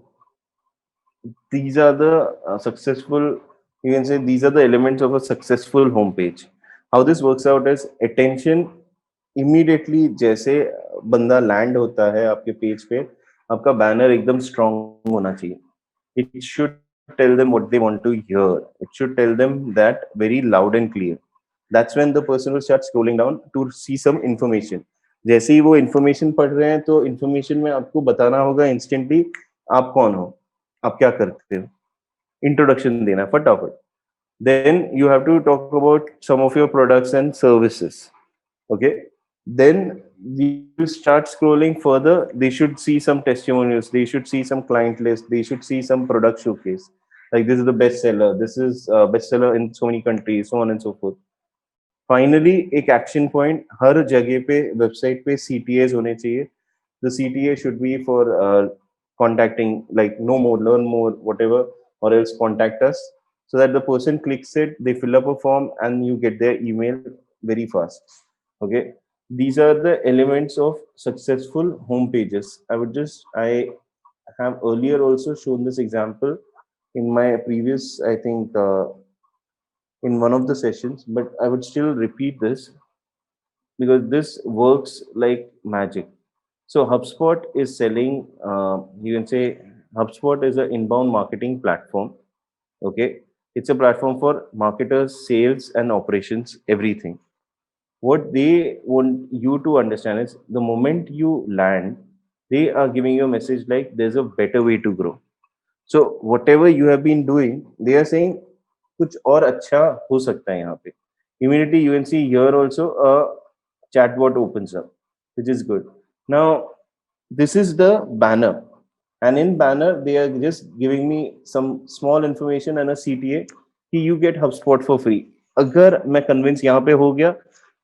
these are the successful, you can say these are the elements of a successful homepage. How this works out is attention immediately जैसे बंदा land होता है आपके page पे, आपका banner एकदम strong होना चाहिए. It should tell them what they want to hear. It should tell them that very loud and clear. That's when the person will start scrolling down to see some information. जैसे ही वो information पढ़ रहे हैं तो information में आपको बताना होगा instantly आप कौन हो, आप क्या करते हो, इंट्रोडक्शन देना है फटाफट. Then you have to talk about some of your products and services. Okay. Then we will start scrolling further. They should see some testimonials, they should see some client list, they should see some product showcase, like this is the bestseller, this is bestseller in so many countries, so on and so forth. Finally एक action point हर जगह पे website पे CTAs होने चाहिए. The CTA should be for contacting, like know more, learn more, whatever, or else contact us, so that the person clicks it, they fill up a form, and you get their email very fast. Okay. These are the elements of successful home pages. I have earlier also shown this example in my previous, I think, in one of the sessions, but I would still repeat this because this works like magic. So HubSpot is selling, you can say HubSpot is an inbound marketing platform. Okay. It's a platform for marketers, sales and operations, everything. What they want you to understand is the moment you land, they are giving you a message like there's a better way to grow. So whatever you have been doing, they are saying कुछ और अच्छा हो सकता है यहाँ पे. Immediately you can see here also a chatbot opens up, which is good. Now this is the banner, and in banner they are just giving me some small information and a CTA कि you get HubSpot for free. अगर मैं convince यहाँ पे हो गया,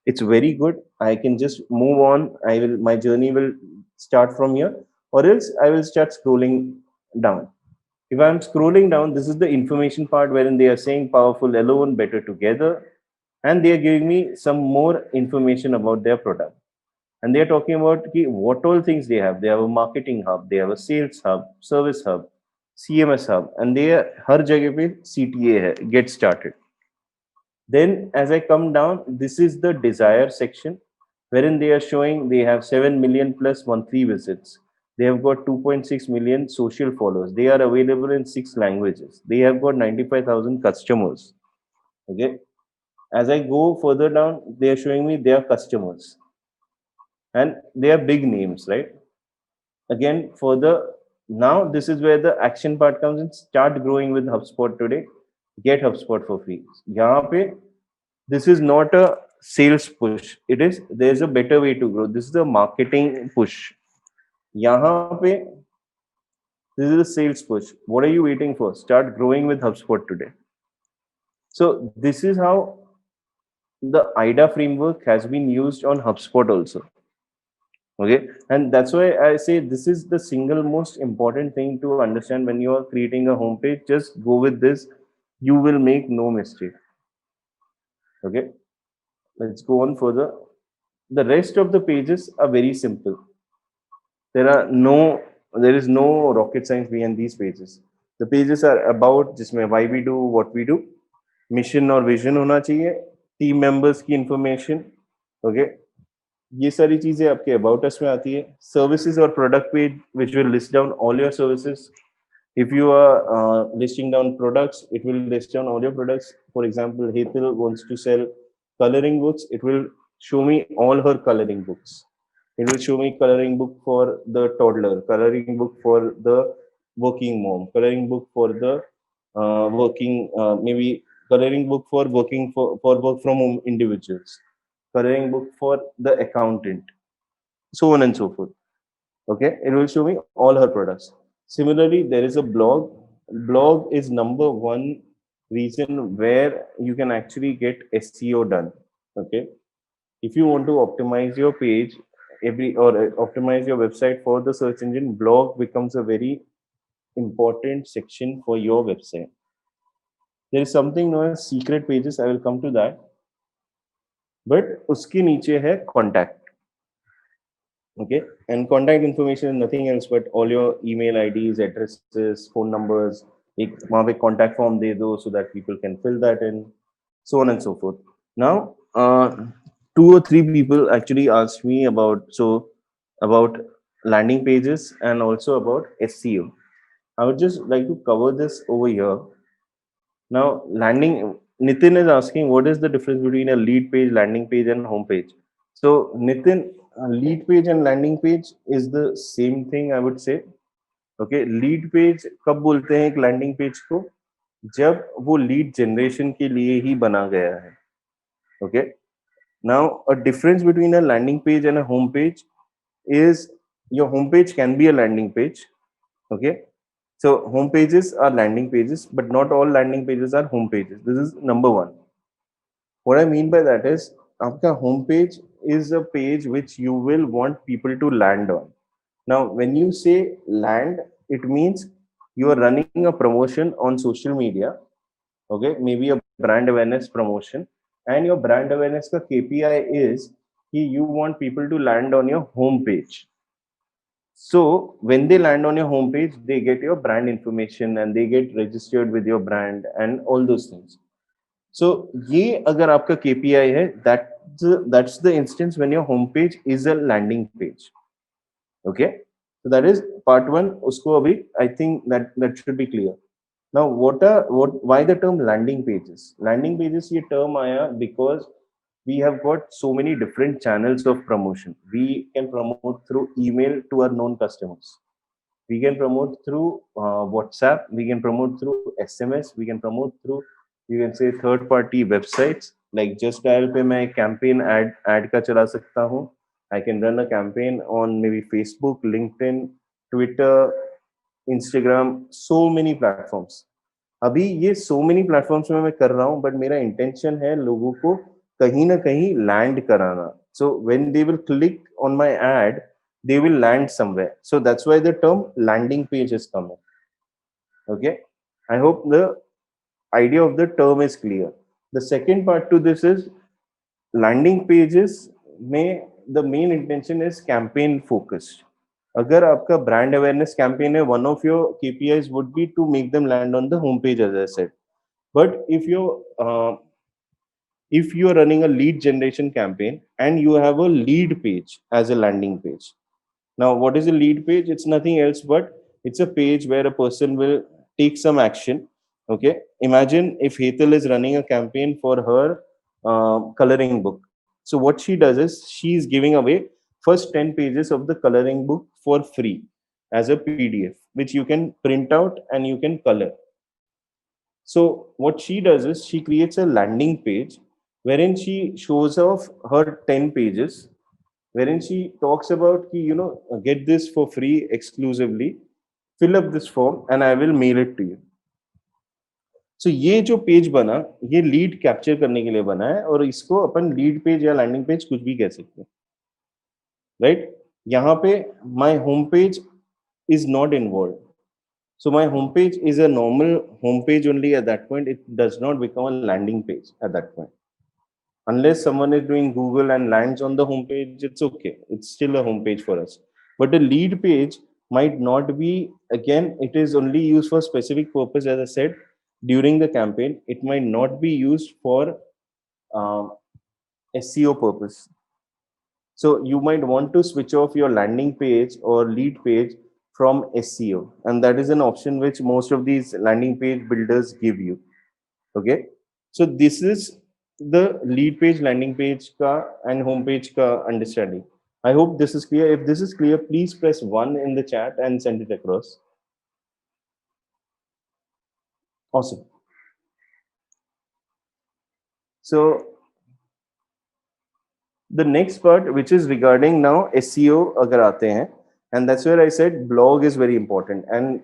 it's very good. I can just move on. My journey will start from here, or else I will start scrolling down. If I'm scrolling down, this is the information part wherein they are saying powerful alone, better together, and they are giving me some more information about their product. And they are talking about what all things they have. They have a marketing hub, they have a sales hub, service hub, CMS hub, and they are हर जगह पे CTA है. Get started. Then as I come down, this is the desire section wherein they are showing they have 7 million plus monthly visits. They have got 2.6 million social followers. They are available in 6 languages. They have got 95,000 customers. Okay. As I go further down, they are showing me their customers, and they are big names, right? Again, further, now this is where the action part comes in. Start growing with HubSpot today. Get HubSpot for free. यहाँ पे, this is not a sales push. It is, there's a better way to grow. This is a marketing push. यहाँ पे, this is a sales push. What are you waiting for? Start growing with HubSpot today. So this is how the IDA framework has been used on HubSpot also. Okay, and that's why I say this is the single most important thing to understand when you are creating a homepage. Just go with this, you will make no mistake. Okay, let's go on further. The rest of the pages are very simple. There is no rocket science behind these pages. The pages are about जिसमें why we do what we do, mission और vision होना चाहिए, team members की information. Okay, ये सारी चीजें आपके about us में आती है. सर्विसेज और product page which will list down all your services. If you are listing down products, it will list down all your products. For example, Hetal wants to sell coloring books. It will show me all her coloring books. It will show me coloring book for the toddler, coloring book for the working mom, coloring book for the working, maybe coloring book for for work from home individuals, coloring book for the accountant, so on and so forth. Okay, it will show me all her products. Similarly, there is a blog. Blog is number one reason where you can actually get SEO done. Okay, if you want to optimize your page optimize your website for the search engine, blog becomes a very important section for your website. There is something known as secret pages. I will come to that. But उसके नीचे है contact. Okay, and contact information is nothing else but all your email IDs, addresses, phone numbers. एक वहाँ पे contact form दे दो so that people can fill that in, so on and so forth. Now, 2 or 3 people actually asked me about landing pages and also about SEO. I would just like to cover this over here. Now, Nitin is asking what is the difference between a lead page, landing page, and home page. So, Nitin, lead page and landing page is the same thing, I would say. Okay, lead page कब बोलते हैं एक landing page को? जब वो lead generation के लिए ही बना गया है. Okay. Now, a difference between a landing page and a home page is your home page can be a landing page. Okay. So home pages are landing pages, but not all landing pages are home pages. This is number one. What I mean by that is, आपका home page is a page which you will want people to land on. Now, when you say land, it means you are running a promotion on social media. Okay, maybe a brand awareness promotion, and your brand awareness ka KPI is you want people to land on your home page. So when they land on your homepage, they get your brand information and they get registered with your brand and all those things. So ये अगर आपका KPI है, that's the instance when your homepage is a landing page. Okay, so that is part one. उसको अभी I think that should be clear. Now why the term landing pages? Landing pages ये term आया because we have got so many different channels of promotion. We can promote through email to our known customers. We can promote through WhatsApp. We can promote through SMS. We can promote through, you can say, third-party websites. Like Just Dial पे मैं campaign ad का चला सकता हूँ. I can run a campaign on maybe Facebook, LinkedIn, Twitter, Instagram, so many platforms. अभी ये so many platforms में मैं कर रहा हूँ, but मेरा intention है लोगों को कहीं ना कहीं land कराना. So when they will click on my ad, they will land somewhere. So that's why the term landing page is coming. Okay, I hope the idea of the term is clear. The second part to this is landing pages में the main intention is campaign focused. अगर आपका brand awareness campaign है, one of your KPIs would be to make them land on the homepage, as I said. But if you are running a lead generation campaign and you have a lead page as a landing page, Now, what is a lead page? It's nothing else but it's a page where a person will take some action. Okay. Imagine if Hetal is running a campaign for her coloring book. So what she does is she is giving away first 10 pages of the coloring book for free as a PDF, which you can print out and you can color. So what she does is she creates a landing page wherein she shows off her 10 pages, wherein she talks about get this for free exclusively, fill up this form and I will mail it to you. So ये जो page बना, ये lead capture करने के लिए बना है और इसको अपन लीड पेज या लैंडिंग पेज कुछ भी कह सकते हैं, राइट? यहाँ पे my home page is not involve. So my homepage is a normal homepage only at that point. It does not become a landing page at that point. Unless someone is doing Google and lands on the homepage, it's okay. It's still a homepage for us. But a lead page might not be, again, it is only used for specific purpose, as I said, during the campaign. It might not be used for um, SEO purpose. So you might want to switch off your landing page or lead page from SEO, and that is an option which most of these landing page builders give you. Okay, so this is the lead page, landing page ka and home page ka understanding. I hope this is clear. If this is clear, please press 1 in the chat and send it across. Awesome. So the next part, which is regarding now SEO, agar aate hain, and that's where I said blog is very important. And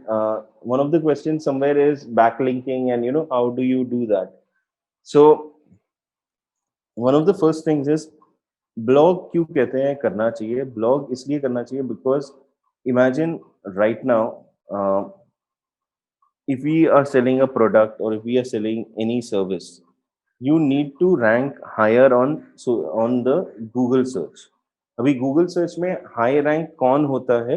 one of the questions somewhere is backlinking, and how do you do that? So one of the first things is blog क्यों कहते हैं करना चाहिए? Blog इसलिए करना चाहिए because imagine right now, if we are selling a product or if we are selling any service, you need to rank higher on the Google search. अभी Google search में high rank कौन होता है?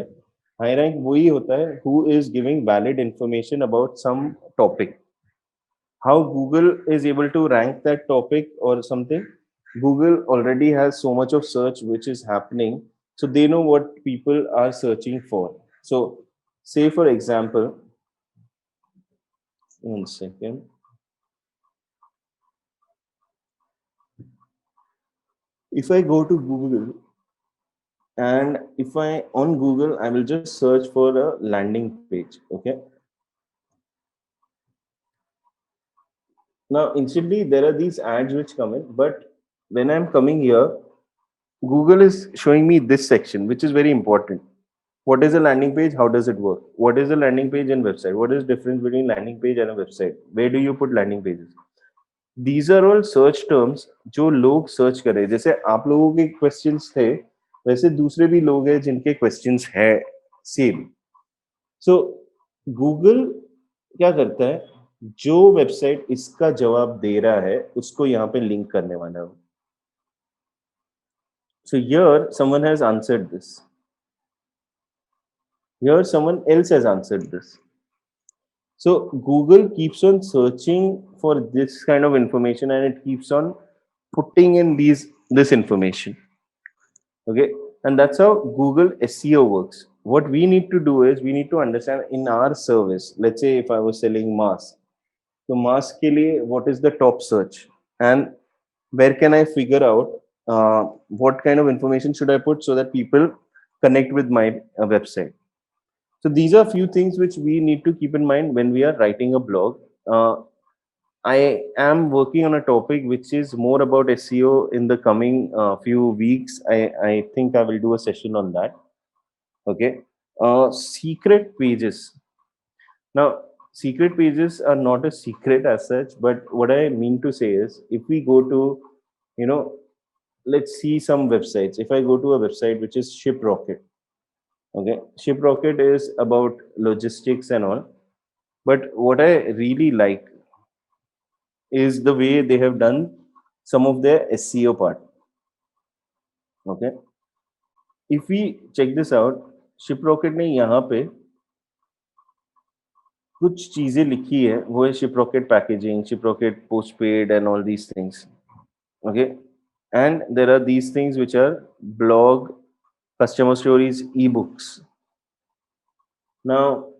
High rank वही होता है who is giving valid information about some topic. How Google is able to rank that topic or something? Google already has so much of search which is happening, so they know what people are searching for. So say for example, one second. If I go to Google and if I on Google, I will just search for a landing page. Okay. Now instantly there are these ads which come in, but when I'm coming here, Google is showing me this section, which is very important. What is a landing page? How does it work? What is a landing page and website? What is the difference between landing page and a website? Where do you put landing pages? These are all search terms जो लोग search कर रहे हैं. जैसे आप लोगों के questions थे, वैसे दूसरे भी लोग हैं जिनके क्वेश्चंस है सेम. सो गूगल क्या करता है? जो वेबसाइट इसका जवाब दे रहा है उसको यहाँ पे लिंक करने वाला है. So here someone has answered this. Here someone else has answered this. So Google keeps on searching for this kind of information and it keeps on putting in this information. Okay, and that's how Google SEO works. What we need to do is we need to understand in our service. Let's say if I was selling mask, so mask ke liye what is the top search and where can I figure out what kind of information should I put so that people connect with my website. So these are few things which we need to keep in mind when we are writing a blog. I am working on a topic which is more about SEO in the coming few weeks. I think I will do a session on that. Okay. Secret pages. Now, secret pages are not a secret as such, but what I mean to say is if we go to, let's see some websites. If I go to a website which is ShipRocket, okay, ShipRocket is about logistics and all. But what I really like is the way they have done some of their SEO part. Okay. If we check this out, ShipRocket ने यहाँ पे कुछ चीजें लिखी है, वो है ShipRocket packaging, ShipRocket postpaid and all these things. Okay. And there are these things which are blog customer stories, e books. Now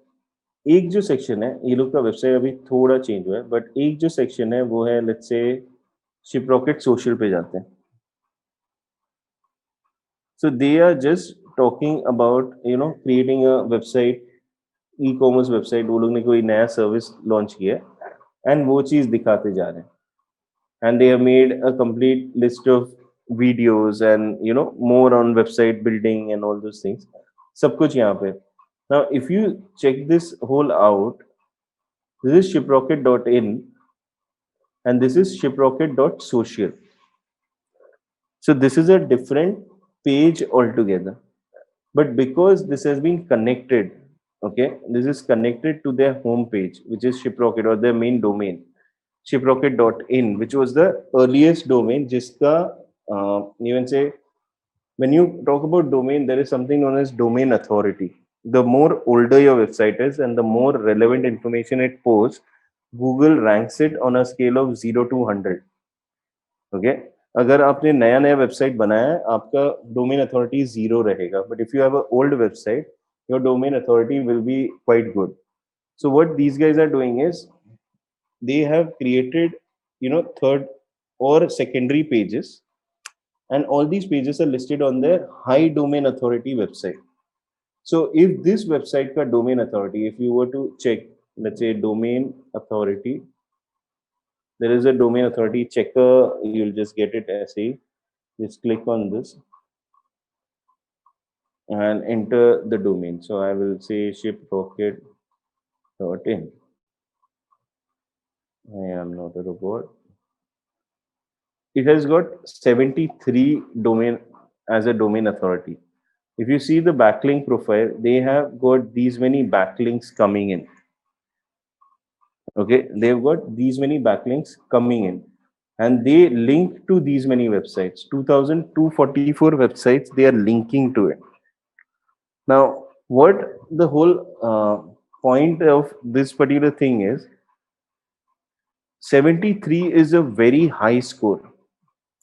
एक जो सेक्शन है, ये लोग का वेबसाइट अभी थोड़ा चेंज हुआ है, बट एक जो सेक्शन है वो है, लेट्स से शिपरॉकेट सोशल पे जाते हैं. So they are just talking about, creating a website, e-commerce website. वो लोग ने कोई नया सर्विस लॉन्च किया है एंड वो चीज़ दिखाते जा रहे हैं. And they have made a complete list of videos and more on website building and all those things. सब कुछ यहाँ पे. Now if you check this whole out, this is shiprocket.in and this is shiprocket.social. So this is a different page altogether. But because this has been connected, okay, this is connected to their home page, which is Shiprocket or their main domain, shiprocket.in, which was the earliest domain. Jiska, even say, when you talk about domain, there is something known as domain authority. The more older your website is and the more relevant information it posts, Google ranks it on a scale of 0 to 100. Okay. अगर आपने नया नया website बनाया है, आपका domain authority zero रहेगा. But if you have a old website, your domain authority will be quite good. So what these guys are doing is they have created, third or secondary pages, and all these pages are listed on their high domain authority website. So if this website ka domain authority, if you were to check, let's say domain authority, there is a domain authority checker. You'll just get it as a, just click on this and enter the domain. So I will say shiprocket.in. I am not a robot. It has got 73 domain as a domain authority. If you see the backlink profile, they have got these many backlinks coming in. Okay, they've got these many backlinks coming in, and they link to these many websites. 2244 websites they are linking to it. Now, what the whole point of this particular thing is, 73 is a very high score.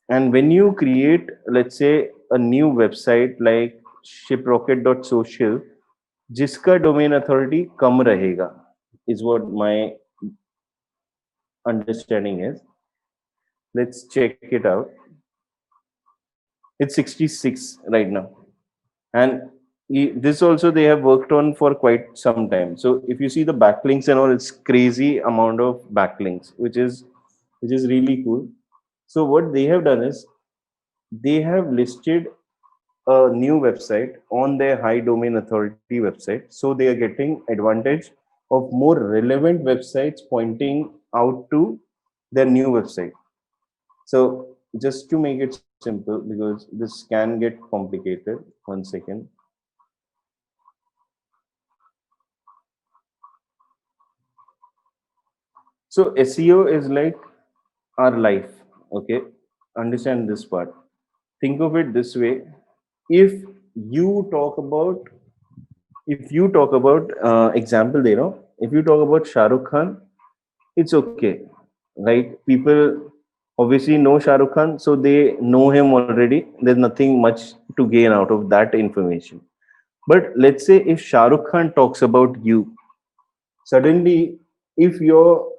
And when you create, let's say, a new website like shiprocket.social, जिसका domain authority कम रहेगा, is what my understanding is. Let's check it out. It's 66 right now. And this also they have worked on for quite some time. So if you see the backlinks and all, it's crazy amount of backlinks, which is really cool. So what they have done is they have listed a new website on their high domain authority website. So they are getting advantage of more relevant websites pointing out to their new website. So just to make it simple, because this can get complicated. 1 second. So SEO is like our life. Okay, understand this part. Think of it this way: if you talk about, example, if you talk about Shah Rukh Khan, it's okay, right? People obviously know Shah Rukh Khan, so they know him already. There's nothing much to gain out of that information. But let's say if Shah Rukh Khan talks about you, suddenly, if you're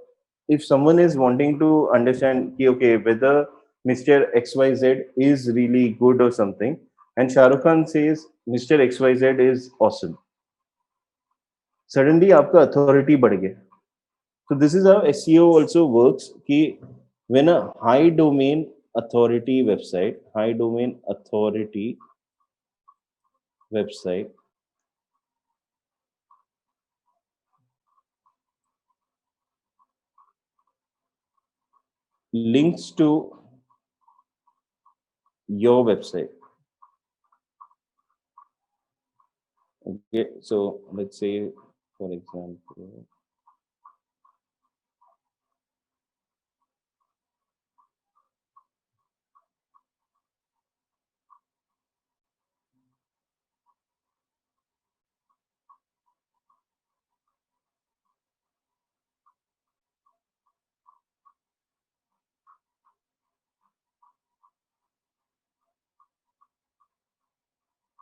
if someone is wanting to understand कि, okay, whether Mr. XYZ is really good or something, and Shah Rukh Khan says Mr. XYZ is awesome, suddenly आपका authority बढ़ गया. So this is how SEO also works. कि when a high domain authority website links to your website. Okay, so let's say, for example,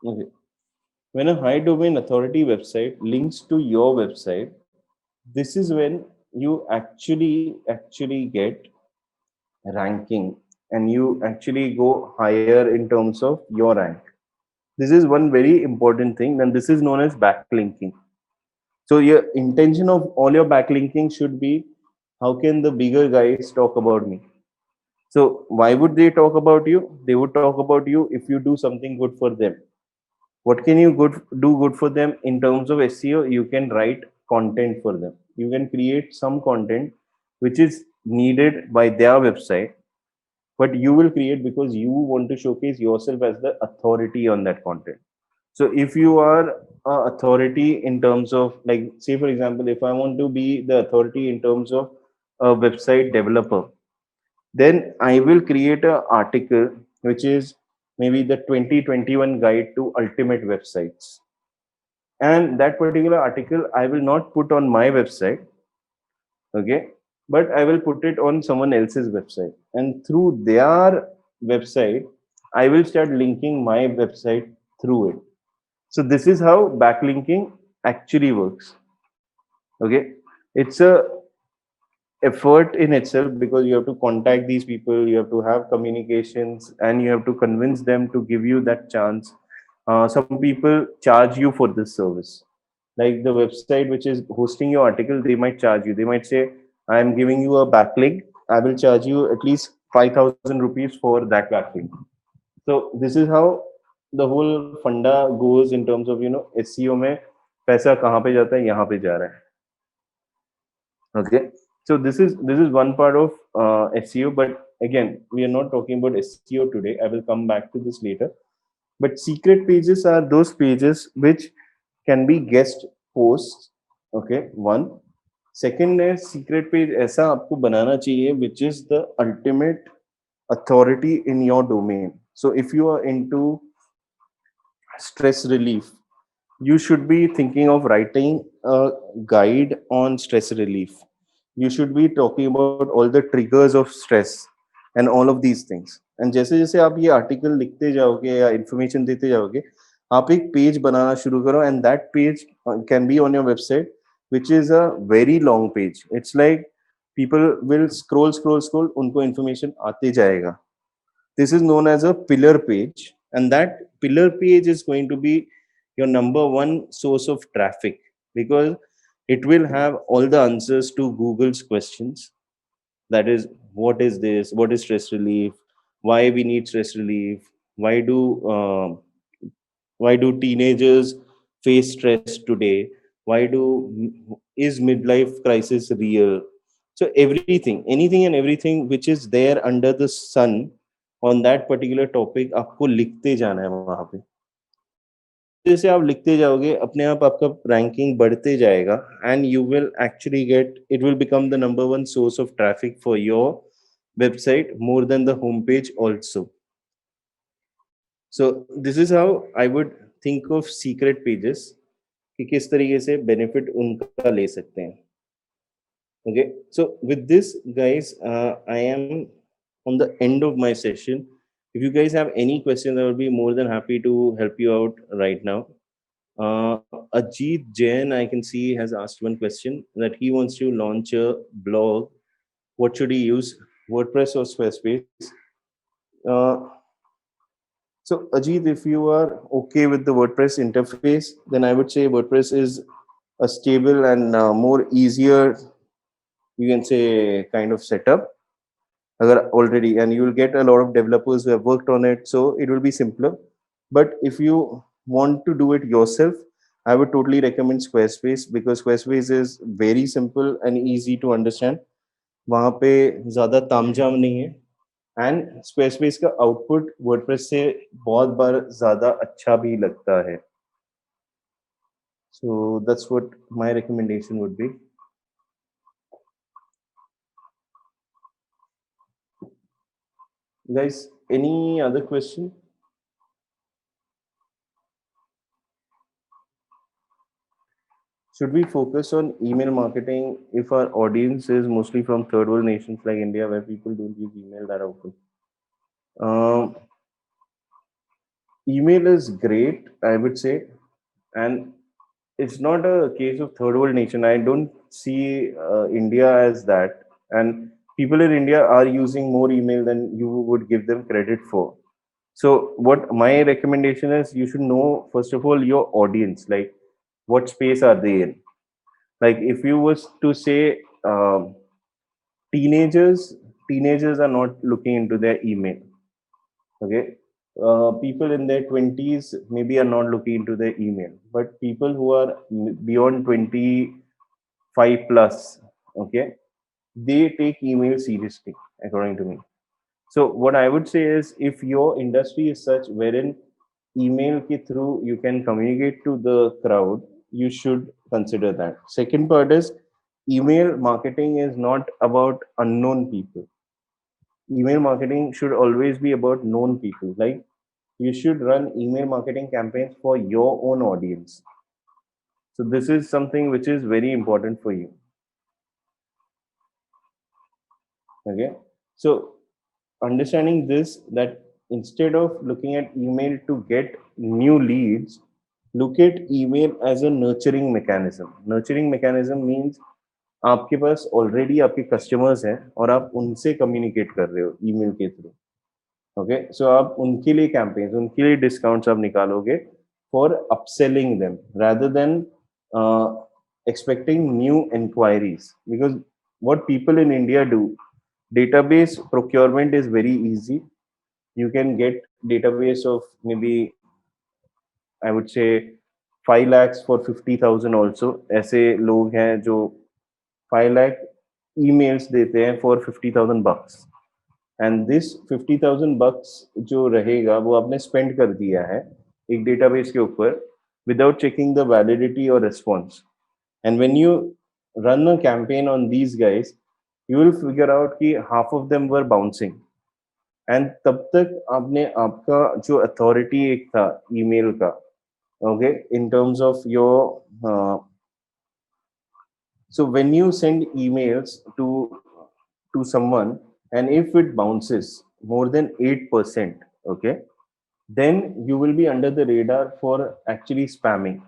Okay. When a high domain authority website links to your website, this is when you actually get ranking, and you actually go higher in terms of your rank. This is one very important thing, and this is known as backlinking. So your intention of all your backlinking should be, how can the bigger guys talk about me? So why would they talk about you? They would talk about you if you do something good for them. What can you do good for them in terms of SEO? You can write content for them. You can create some content which is needed by their website, but you will create because you want to showcase yourself as the authority on that content. So if you are a authority in terms of, like, say for example, if I want to be the authority in terms of a website developer, then I will create an article which is maybe the 2021 guide to ultimate websites. And that particular article I will not put on my website, okay, but I will put it on someone else's website. And through their website, I will start linking my website through it. So this is how backlinking actually works. Okay, it's a effort in itself because you have to contact these people, you have to have communications, and you have to convince them to give you that chance. Some people charge you for this service, like the website which is hosting your article. They might charge you, they might say, I am giving you a backlink, I will charge you at least 5,000 rupees for that backlink. So this is how the whole funda goes in terms of, SEO में पैसा कहाँ पे जाता है, यहाँ पे जा रहा है. Okay, so this is one part of SEO, but again, we are not talking about SEO today. I will come back to this later. But secret pages are those pages which can be guest posts. Okay, one. Second is secret page ऐसा आपको बनाना चाहिए which is the ultimate authority in your domain. So if you are into stress relief, you should be thinking of writing a guide on stress relief. You should be talking about all the triggers of stress and all of these things. And जैसे जैसे आप ये article लिखते जाओगे या information देते जाओगे, आप एक पेज बनाना शुरू करो, and that page can be on your website, which is a very long page. It's like people will scroll, उनको information आते जाएगा. This is known as a pillar page, and that pillar page is going to be your number one source of traffic because it will have all the answers to Google's questions. That is, what is this? What is stress relief? Why we need stress relief? Why do why do teenagers face stress today? Why do is midlife crisis real? So everything, anything and everything which is there under the sun on that particular topic, आपको लिखते जाना है वहां पे. जैसे जैसे आप लिखते जाओगे अपने आप आपका रैंकिंग बढ़ते जाएगा, and you will actually get, it will become the number one source of traffic for your website more than the homepage also. So this is how I would think of secret pages कि किस तरीके से benefit उनका ले सकते हैं. Okay, so with this, guys, I am on the end of my session. If you guys have any questions, I will be more than happy to help you out right now. Ajit Jain, I can see, has asked one question that he wants to launch a blog. What should he use, WordPress or Squarespace? Uh, so, Ajit, if you are okay with the WordPress interface, then I would say WordPress is a stable and more easier, you can say, kind of setup. Already, and you will get a lot of developers who have worked on it, so it will be simpler. But if you want to do it yourself, I would totally recommend Squarespace because Squarespace is very simple and easy to understand. वहाँ पे ज़्यादा तामझाम नहीं है, and स्क्वेयरस्पेस का output WordPress से बहुत बार ज़्यादा अच्छा भी लगता है. So that's what my recommendation would be. Guys, any other question? Should we focus on email marketing if our audience is mostly from third world nations like India, where people don't use email that often? Um, email is great, I would say, and it's not a case of third world nation. I don't see India as that, and people in India are using more email than you would give them credit for. So, what my recommendation is, you should know first of all your audience, like what space are they in. Like if you was to say teenagers, teenagers are not looking into their email. Okay, people in their 20s maybe are not looking into their email, but people who are beyond 25 plus, okay, they take email seriously, according to me. So what I would say is, if your industry is such wherein email ke through you can communicate to the crowd, you should consider that. Second part is, email marketing is not about unknown people. Email marketing should always be about known people. Like you should run email marketing campaigns for your own audience. So this is something which is very important for you. Okay. So understanding this, that instead of looking at email to get new leads, look at email as a nurturing mechanism. Nurturing mechanism means आपके पास already आपके customers हैं और आप उनसे communicate कर रहे हो email के थ्रू. ओके, सो आप उनके लिए कैंपेन्स, उनके लिए डिस्काउंट्स आप निकालोगे for upselling them rather than expecting new inquiries, because what people in India do, database procurement is very easy. You can get database of maybe, I would say, 5 lakhs for 50,000 also. ऐसे लोग हैं जो 5 lakh emails देते हैं for 50,000 bucks. And this 50,000 bucks जो रहेगा वो आपने स्पेंड कर दिया है एक डेटाबेस के ऊपर विदाउट चेकिंग द वैलिडिटी और response. And when you run a campaign on these guys, you will figure out कि half of them were bouncing. And तब तक आपने आपका जो अथॉरिटी एक था ईमेल का, okay, in terms of your, so when you send emails to someone, and if it bounces more than 8%, okay, then you will be under the radar for actually spamming.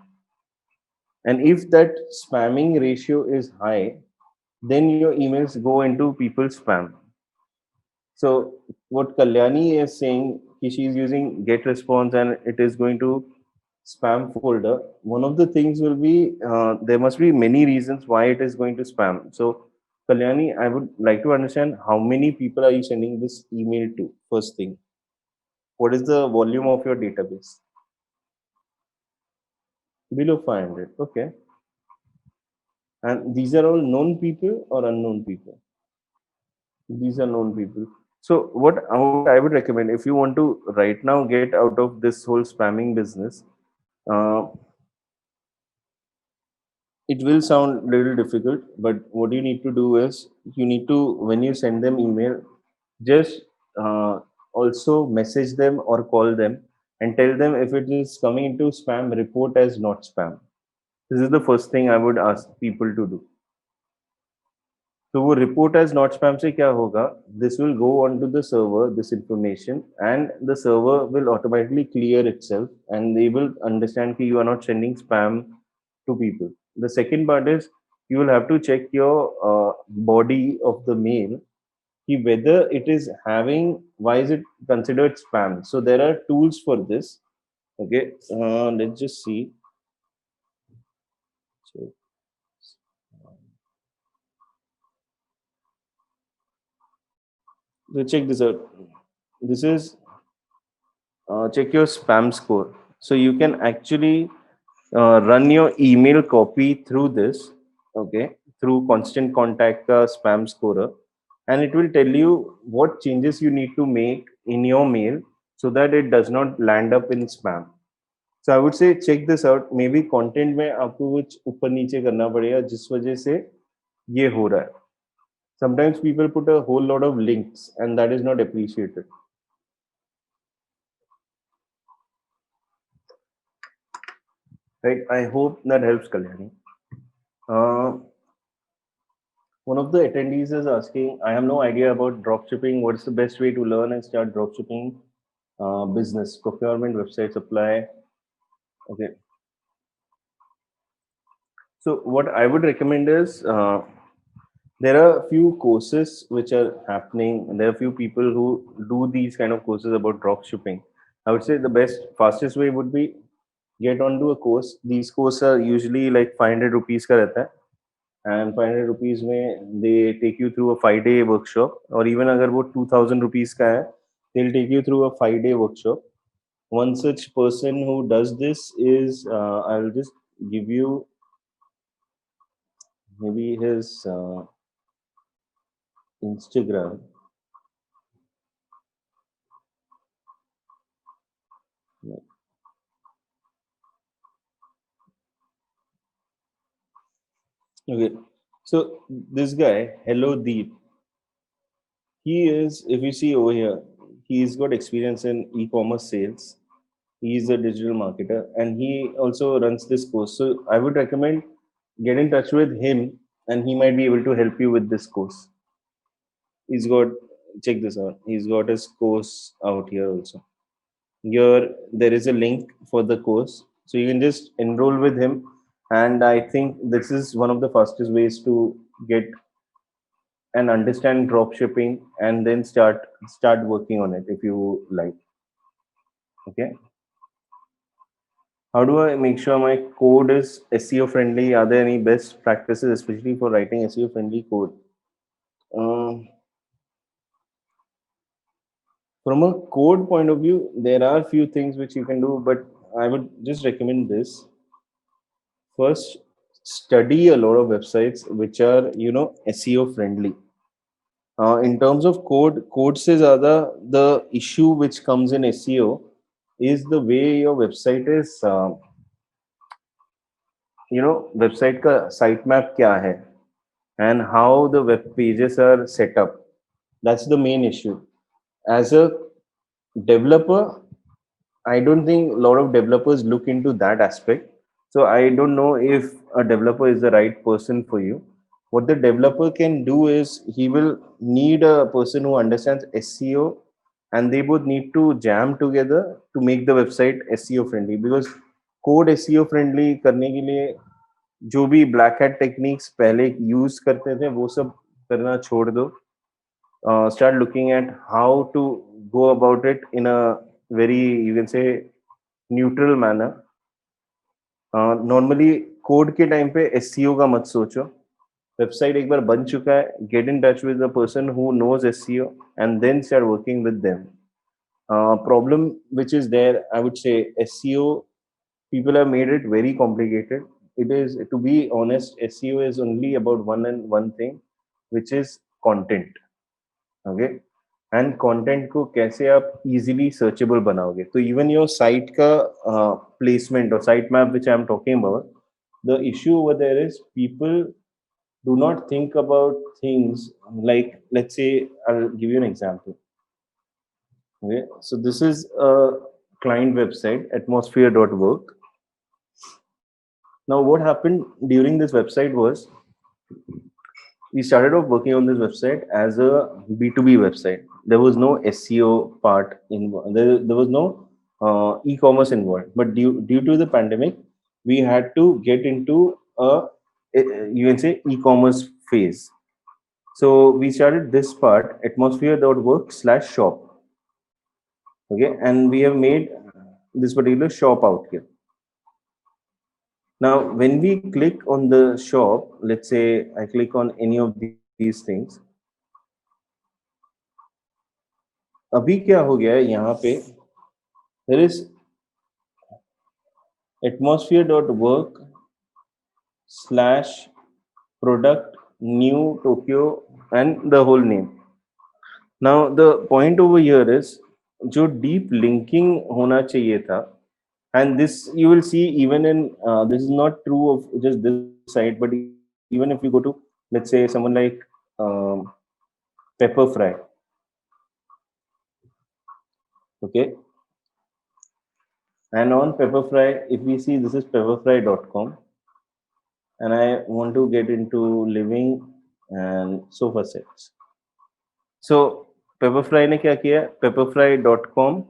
And if that spamming ratio is high, then your emails go into people's spam. So what Kalyani is saying, she is using get response and it is going to spam folder. One of the things will be, there must be many reasons why it is going to spam. So Kalyani, I would like to understand how many people are you sending this email to? First thing, what is the volume of your database? Below 500. Okay. And these are all known people or unknown people? These are known people. So what I would recommend, if you want to right now get out of this whole spamming business, uh, it will sound a little difficult, but what you need to do is, you need to, when you send them email, just also message them or call them and tell them if it is coming into spam, report as not spam. This is the first thing I would ask people to do. तो वो report as not spam से क्या होगा, this will go on to the server, this information, and the server will automatically clear itself and they will understand कि you are not sending spam to people. The second part is, you will have to check your body of the mail, whether it is having, why is it considered spam. So there are tools for this. Okay, let's just see. So, check this out. This is check your spam score. So you can actually run your email copy through this, okay, through constant contact spam scorer, and it will tell you what changes you need to make in your mail so that it does not land up in spam. So I would say check this out. Maybe content में आपको कुछ ऊपर नीचे करना पड़ेगा जिस वजह से ये हो रहा है. Sometimes people put a whole lot of links and that is not appreciated. Right? I hope that helps, Kalyani. Uh, One of the attendees is asking, I have no idea about dropshipping. What's the best way to learn and start dropshipping? business procurement website supply. Okay, so what I would recommend is there are a few courses which are happening, and there are a few people who do these kind of courses about drop shipping. I would say the best, fastest way would be get onto a course. These courses are usually like 500 rupees का रहता है, and 500 rupees में they take you through a 5 day workshop, or even अगर वो 2000 rupees का है, they'll take you through a 5 day workshop. One such person who does this is I'll just give you maybe his Instagram. Okay, so this guy, Hello Deep, he is, if you see over here, he's got experience in e-commerce sales. He's a digital marketer, and he also runs this course. So I would recommend get in touch with him, and he might be able to help you with this course. He's got, check this out. He's got his course out here also. Here there is a link for the course, so you can just enroll with him. And I think this is one of the fastest ways to get and understand drop shipping, and then start working on it if you like. Okay, how do I make sure my code is SEO friendly? Are there any best practices especially for writing SEO friendly code? um, from a code point of view, there are few things which you can do, but I would just recommend this. First, study a lot of websites which are SEO friendly. In terms of code says the issue which comes in SEO is the way your website is, website का sitemap क्या है, and how the web pages are set up. That's the main issue. As a developer, I don't think a lot of developers look into that aspect. So I don't know if a developer is the right person for you. What the developer can do is he will need a person who understands SEO, and they both need to jam together to make the website SEO friendly. Because code SEO friendly करने के लिए जो भी black hat techniques पहले use करते थे वो सब करना छोड़ दो. Start looking at how to go about it in a very, you can say, neutral manner. Normally code के टाइम पे SEO का मत सोचो. वेबसाइट एक बार बन चुका है, get in touch with the person who knows SEO and then start working with them. Problem which is there, I would say, SEO, people have made it very complicated. It is, to be honest, SEO is only about one and one thing, which is content. Okay, and content को कैसे आप easily searchable बनाओगे. तो even your site का placement और site map which I am talking about, the issue over there is people do not think about things like, let's say, I'll give you an example. Okay, so this is a client website, atmosphere.work. Now what happened during this website was, we started off working on this website as a B2B website. There was no SEO part in there was no e-commerce involved. But due to the pandemic, we had to get into you can say, e-commerce phase. So we started this part, atmosphere.work/shop. Okay, and we have made this particular shop out here. Now, when we click on the shop, let's say I click on any of these things. अभी क्या हो गया है यहाँ पे, there is atmosphere.work/product new Tokyo and the whole name. Now the point over here is जो deep linking होना चाहिए था, and this you will see even in this is not true of just this site, but even if you go to, let's say, someone like Pepperfry. Okay, and on Pepperfry, if we see, this is pepperfry.com, and I want to get into living and sofa sets. So Pepperfry ने क्या किया, pepperfry.com,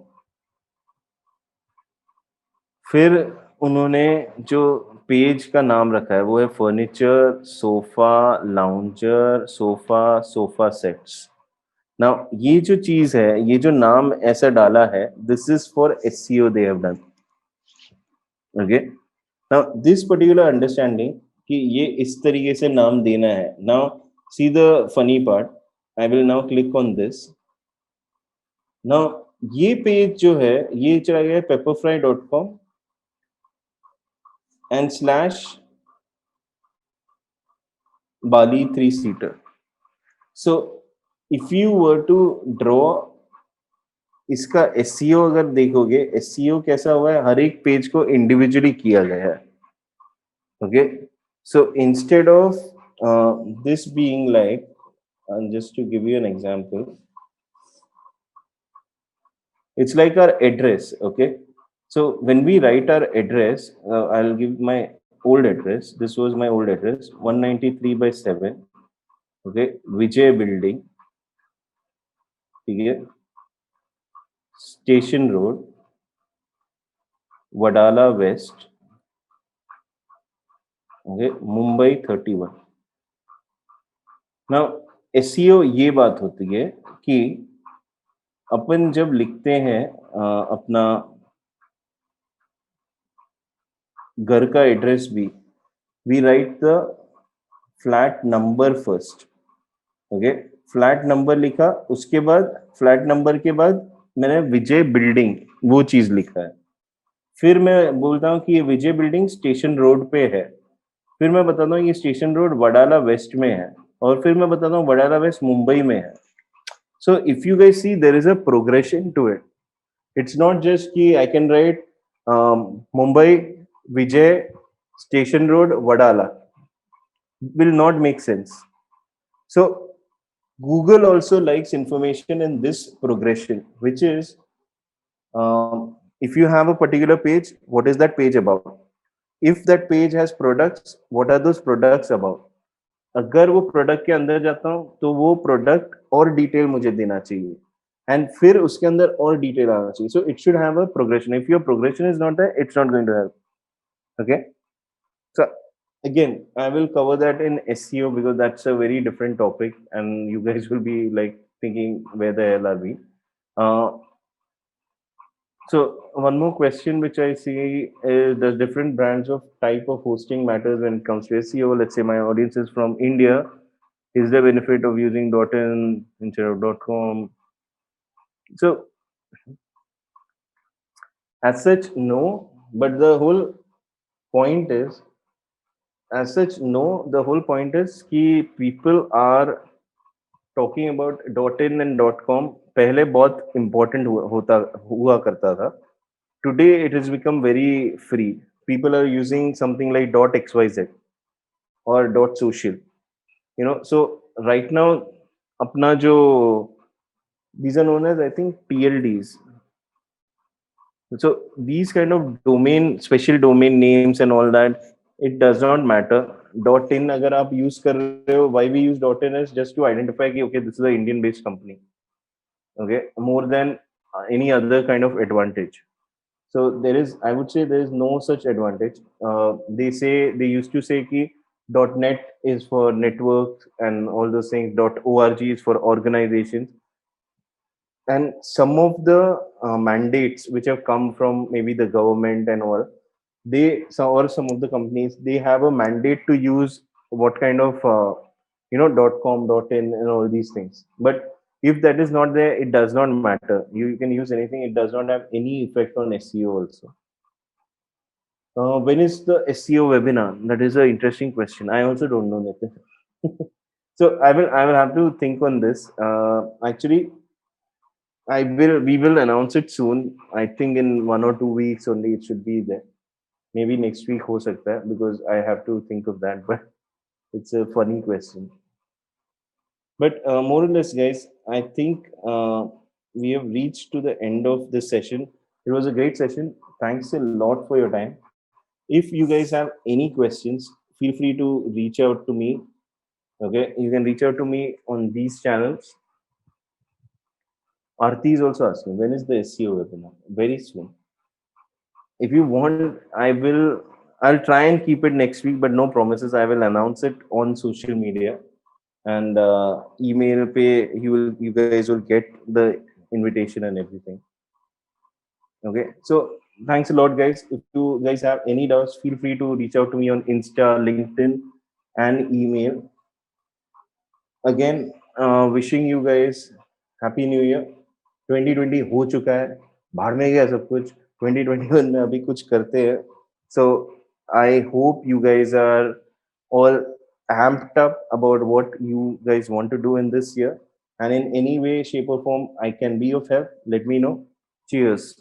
फिर उन्होंने जो page का नाम रखा है वो है furniture, sofa, lounger, sofa sets. Now ये जो चीज है, ये जो नाम ऐसा डाला है, this is for SEO they have done. Okay, now this particular understanding कि ये इस तरीके से नाम देना है। Now see the funny part, I will now click on this. Now ये पेज जो है ये चला गया pepperfry.com and slash Bali three seater. So if you were to draw इसका एसईओ अगर देखोगे, एसईओ कैसा हुआ है, हर एक पेज को इंडिविजुअली किया गया है। Okay, so instead of this being like, just to give you an example, it's like our address. Okay, so when we write our address, I'll give my old address. This was my old address, 193 by 7. Okay, Vijay building, ठीक है, station road, Wadala west, okay, Mumbai 31। Now SEO ये बात होती है कि अपन जब लिखते हैं अपना घर का एड्रेस भी, we write the flat number first. Okay, flat number लिखा, उसके बाद फ्लैट नंबर के बाद मैंने विजय बिल्डिंग वो चीज लिखा है। फिर मैं बोलता हूँ कि ये विजय बिल्डिंग स्टेशन रोड पे है। फिर मैं बताता हूँ ये स्टेशन रोड वडाला वेस्ट में है। और फिर मैं बताता हूँ वडाला वेस्ट मुंबई में है। So if you guys see, there is a progression to it. It's not just कि I can write Mumbai, Vijay, Station Road, Vadala. Will not make sense. So Google also likes information in this progression, which is if you have a particular page, what is that page about? If that page has products, what are those products about? अगर वो product के अंदर जाता हूँ तो वो product और detail मुझे देना चाहिए, एंड फिर उसके अंदर और डिटेल आना चाहिए। So it should have a progression. If your progression is not there, it's not going to help. Okay, so again I will cover that in SEO because that's a very different topic and you guys will be like thinking where the hell are we. uh, so one more question which I see is, the different brands of type of hosting matters when it comes to SEO. Let's say my audience is from India. Is there benefit of using .in instead of .com? So as such, no. But the whole point is, as such, no. The whole point is कि people are talking about .in and .com. पहले बहुत important हुआ करता था. Today it has become very free. People are using something like .xyz or .social. You know, so right now अपना जो, these are known as I think TLDs. So these kind of domain, special domain names and all that, it does not matter. .in अगर आप use कर रहे हो, why we use .in is just to identify कि okay, this is an Indian based company. Okay, more than any other kind of advantage. So there is, I would say there is no such advantage. They used to say कि .net is for networks and all those things. .org is for organizations. And some of the mandates which have come from maybe the government and all, or some of the companies, they have a mandate to use what kind of .com, .in and all these things. But if that is not there, it does not matter. You can use anything. It does not have any effect on SEO also. When is the SEO webinar? That is an interesting question. I also don't know, Nitin. So I will have to think on this. Actually, we will announce it soon. I think in 1 or 2 weeks only it should be there. Maybe next week ho sakta hai, because I have to think of that. But it's a funny question. But more or less, guys, I think we have reached to the end of this session. It was a great session. Thanks a lot for your time. If you guys have any questions, feel free to reach out to me. Okay, you can reach out to me on these channels. Aarti is also asking, when is the SEO webinar? Very soon. If you want, I'll try and keep it next week, but no promises. I will announce it on social media, and email pay. You guys will get the invitation and everything. Okay, so thanks a lot, guys. If you guys have any doubts, feel free to reach out to me on Insta, LinkedIn, and email. Again, wishing you guys happy new year. 2020 हो चुका है, भाड़ में गया सब कुछ. 2021 में अभी कुछ करते हैं. So I hope you guys are all amped up about what you guys want to do in this year, and in any way, shape or form I can be of help, let me know. Cheers.